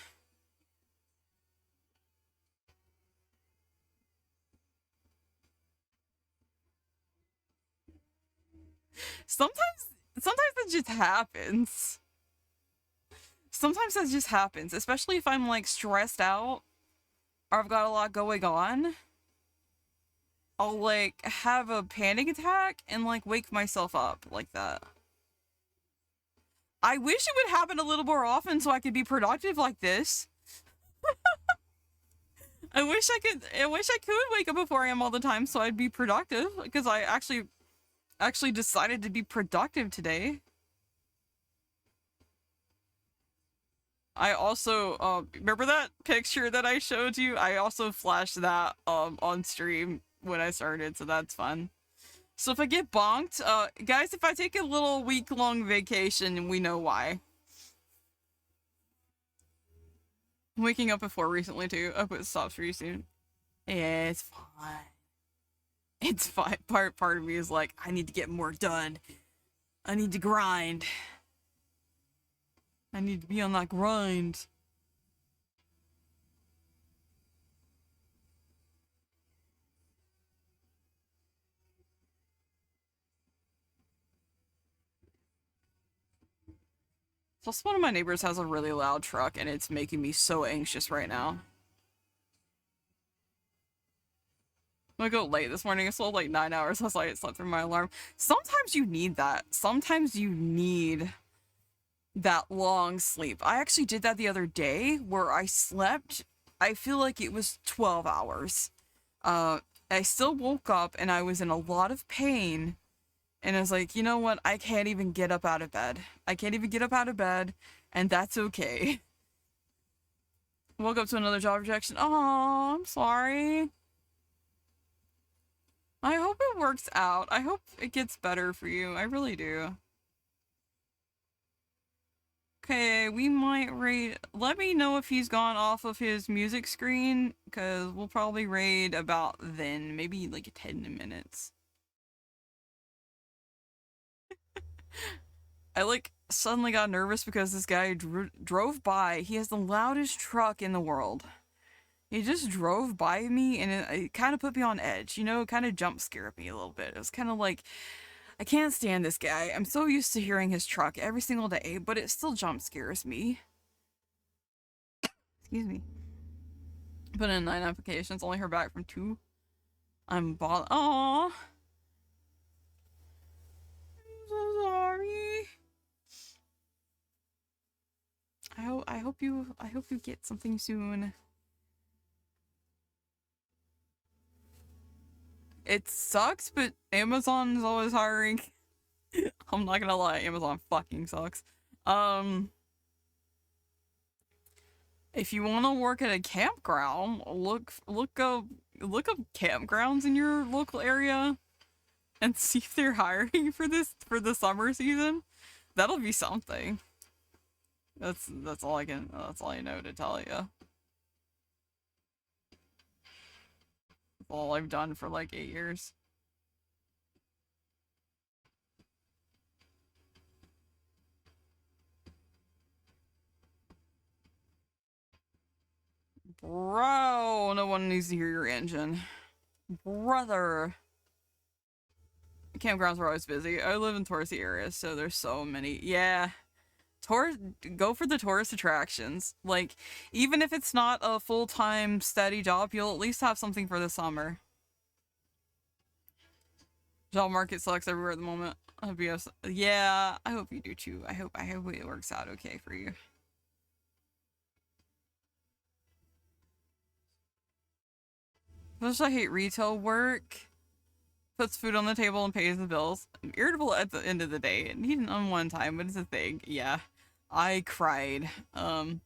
Sometimes it just happens. Sometimes that just happens, especially if I'm like stressed out or I've got a lot going on. I'll like have a panic attack and like wake myself up like that. I wish it would happen a little more often so I could be productive like this. I wish I could wake up before I am all the time so I'd be productive because I actually decided to be productive today. I also remember that picture that I showed you? I also flashed that on stream when I started, so that's fun. So if I get bonked, guys, if I take a little week-long vacation, we know why. I'm waking up at 4 recently too. I hope it stops for you soon. Yeah, it's fine. It's fine. Part of me is like, I need to get more done. I need to grind. I need to be on that grind. Plus, one of my neighbors has a really loud truck, and it's making me so anxious right now. I'm gonna go late this morning. I slept like 9 hours last night. I slept through my alarm. Sometimes you need that. Sometimes you need that long sleep. I actually did that the other day where I slept, I feel like it was 12 hours. I still woke up and I was in a lot of pain. And I was like, you know what? I can't even get up out of bed. I can't even get up out of bed, and that's okay. Woke up to another job rejection. Oh, I'm sorry. I hope it works out. I hope it gets better for you. I really do. Okay, we might raid. Let me know if he's gone off of his music screen, because we'll probably raid about then. Maybe like 10 minutes. I like suddenly got nervous because this guy drove by. He has the loudest truck in the world. He just drove by me and it kind of put me on edge, you know, it kind of jump scared me a little bit. It was kind of like, I can't stand this guy. I'm so used to hearing his truck every single day, but it still jump scares me. Excuse me. Put in 9 applications, only heard back from 2. I'm ball. Aww. I'm so sorry. I hope you get something soon. It sucks, but Amazon is always hiring. I'm not gonna lie, Amazon fucking sucks. If you want to work at a campground, look up campgrounds in your local area and see if they're hiring for the summer season. That'll be something. That's all I know to tell you. That's all I've done for like 8 years. Bro, no one needs to hear your engine. Brother. Campgrounds are always busy. I live in touristy areas, so there's so many. Yeah. Go for the tourist attractions. Like, even if it's not a full-time steady job, you'll at least have something for the summer. Job market sucks everywhere at the moment. Yeah, I hope you do too. I hope it works out okay for you. I hate retail work. Puts food on the table and pays the bills. I'm irritable at the end of the day. Need on one time, but it's a thing. Yeah. I cried. I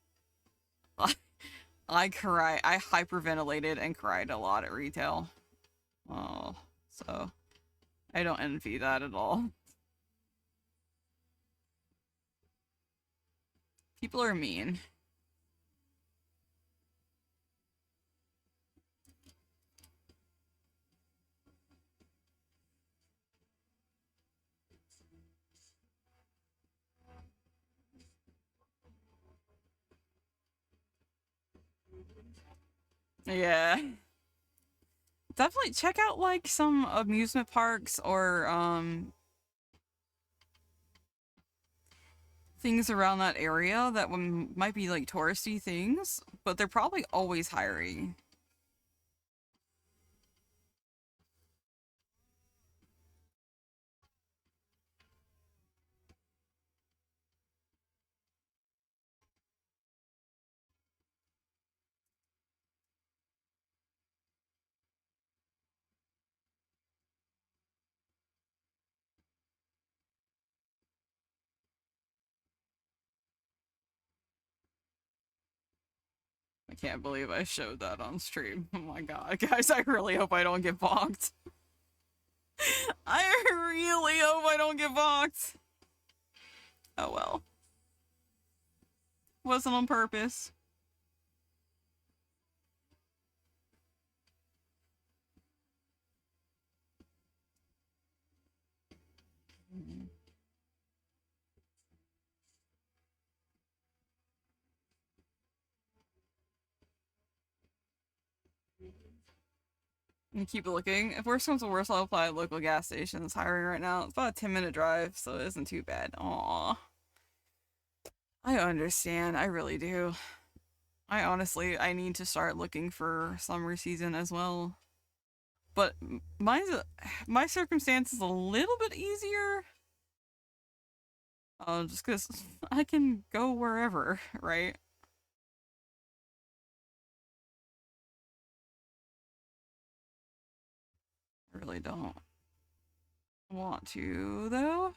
cried. I hyperventilated and cried a lot at retail. Oh, so I don't envy that at all. People are mean. Yeah. Definitely check out like some amusement parks or things around that area that might be like touristy things, but they're probably always hiring. I can't believe I showed that on stream. Oh my god. Guys, I really hope I don't get bonked. I really hope I don't get bonked. Oh well. Wasn't on purpose. And keep looking. If worse comes to worse, I'll apply at local gas stations. Hiring right now. It's about a 10-minute drive, so it isn't too bad. Aww. I understand. I really do. I need to start looking for summer season as well. But my circumstance is a little bit easier. Just because I can go wherever, right? I really don't want to, though.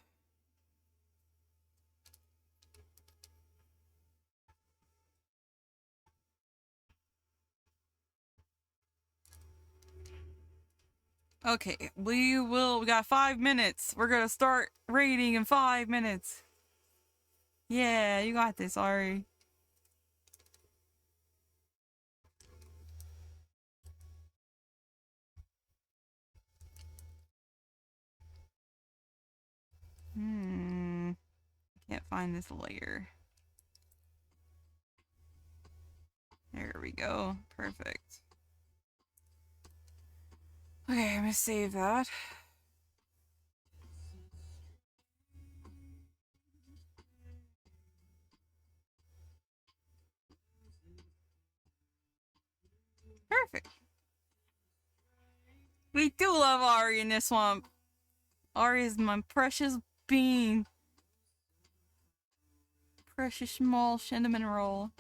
Okay, we got 5 minutes. We're gonna start raiding in 5 minutes. Yeah, you got this, Ari. Can't find this layer. There we go. Perfect. Okay, I'm gonna save that. Perfect. We do love Ari in this swamp. Ari is my precious bean. Precious small cinnamon roll.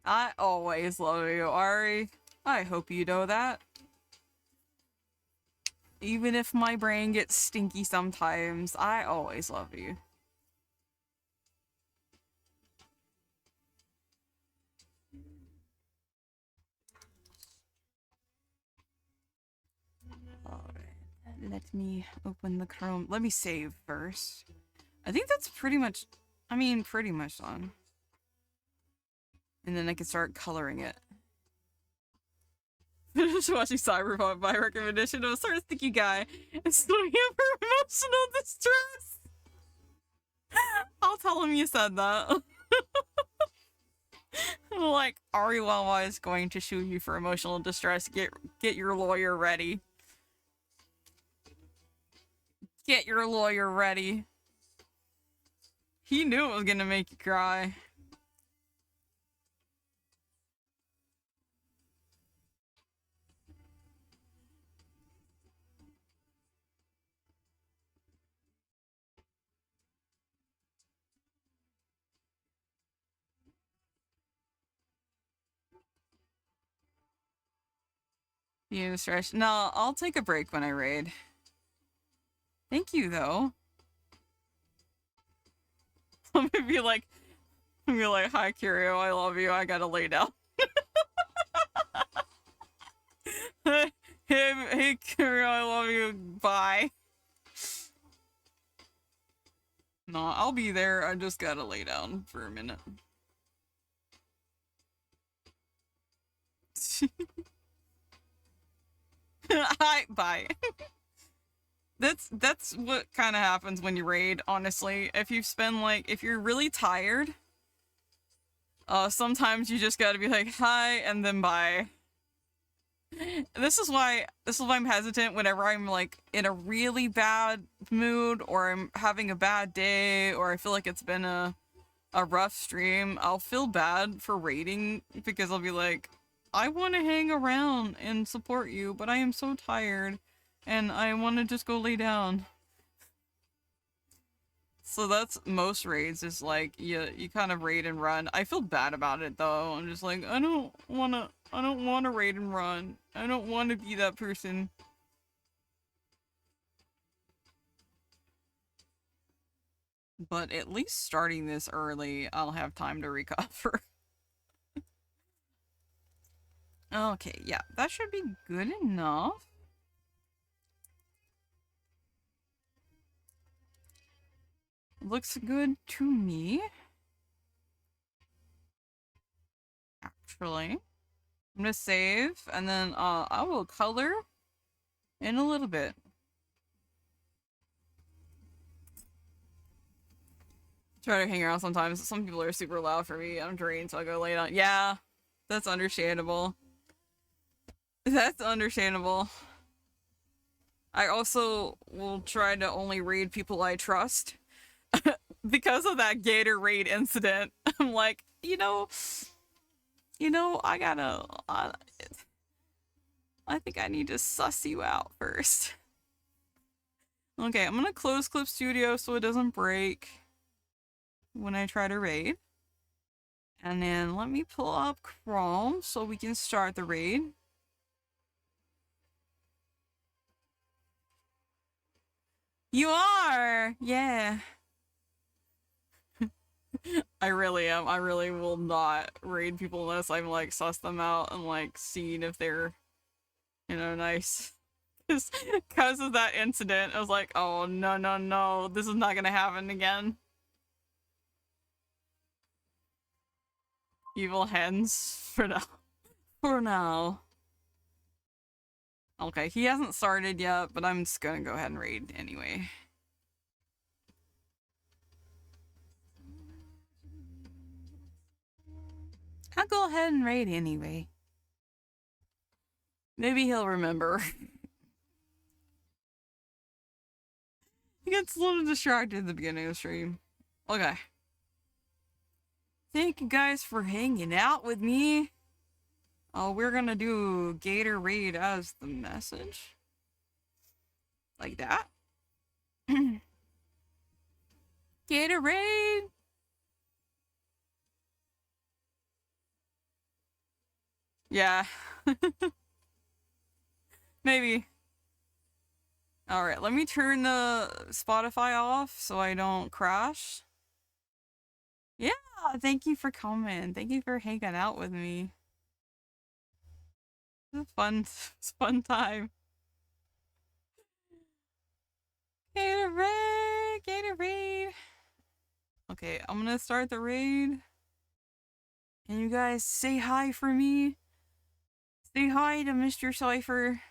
I always love you, Ari. I hope you know that. Even if my brain gets stinky sometimes, I always love you. Alright, let me open the Chrome. Let me save first. I think that's pretty much, pretty much done. And then I can start coloring it. Just watching Cyberpunk by recommendation of a certain sticky guy and snowing him for emotional distress. I'll tell him you said that. Like, Ariwawa is going to sue you for emotional distress. Get your lawyer ready. Get your lawyer ready. He knew it was gonna make you cry. You stress? No, I'll take a break when I raid. Thank you, though. I'm gonna be like, hi, Curio, I love you. I gotta lay down. Hey, Curio, I love you. Bye. No, I'll be there. I just gotta lay down for a minute. Hi, bye. That's what kind of happens when you raid, honestly. If you're really tired, sometimes you just gotta be like, hi, and then bye. This is why I'm hesitant whenever I'm like in a really bad mood or I'm having a bad day or I feel like it's been a rough stream. I'll feel bad for raiding because I'll be like, I want to hang around and support you, but I am so tired and I want to just go lay down. So that's most raids is like you kind of raid and run. I feel bad about it though. I'm just like, I don't want to raid and run. I don't want to be that person. But at least starting this early, I'll have time to recover. Okay, yeah, that should be good enough. Looks good to me. Actually. I'm gonna save, and then I will color in a little bit. Try to hang around sometimes. Some people are super loud for me. I'm drained, so I'll go lay down. Yeah, that's understandable. That's understandable. I also will try to only raid people I trust. Because of that Gator raid incident, I'm like, I think I need to suss you out first. Okay, I'm gonna close Clip Studio so it doesn't break when I try to raid. And then let me pull up Chrome so we can start the raid. You are! Yeah. I really am. I really will not raid people unless I'm like suss them out and like seeing if they're You know, nice. Because of that incident, I was like, oh, no, no, no. This is not gonna happen again. Evil hens for now. For now. Okay, he hasn't started yet, but I'm just gonna go ahead and raid anyway. I'll go ahead and raid anyway. Maybe he'll remember. He gets a little distracted at the beginning of the stream. Okay. Thank you guys for hanging out with me. Oh, we're gonna do Gator Raid as the message. Like that. Gator Raid! Yeah. Maybe. Alright, let me turn the Spotify off so I don't crash. Yeah, thank you for coming. Thank you for hanging out with me. It's a fun time. Gatorade, Gatorade. Okay, I'm gonna start the raid. And you guys say hi for me. Say hi to Mr. Cypher.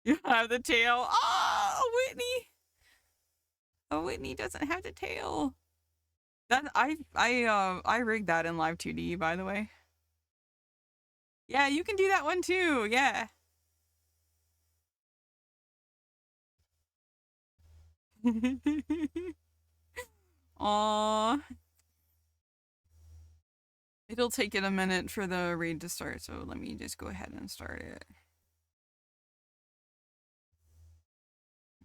You have the tail. Oh, Whitney. Oh, Whitney doesn't have the tail. That I rigged that in Live 2D, by the way. Yeah, you can do that one too. Yeah. Aww. It'll take it a minute for the raid to start, so let me just go ahead and start it.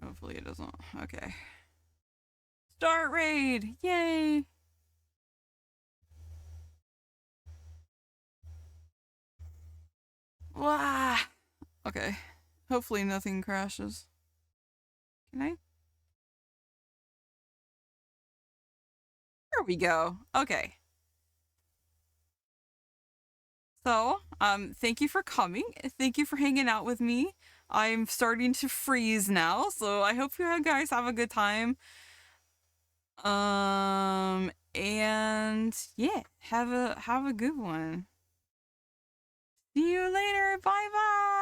Hopefully it doesn't. Okay. Start raid! Yay! Wah! Okay. Hopefully nothing crashes. Can I? There we go. Okay. So, thank you for coming. Thank you for hanging out with me. I'm starting to freeze now, so I hope you guys have a good time. And yeah, have a good one. See you later. Bye bye.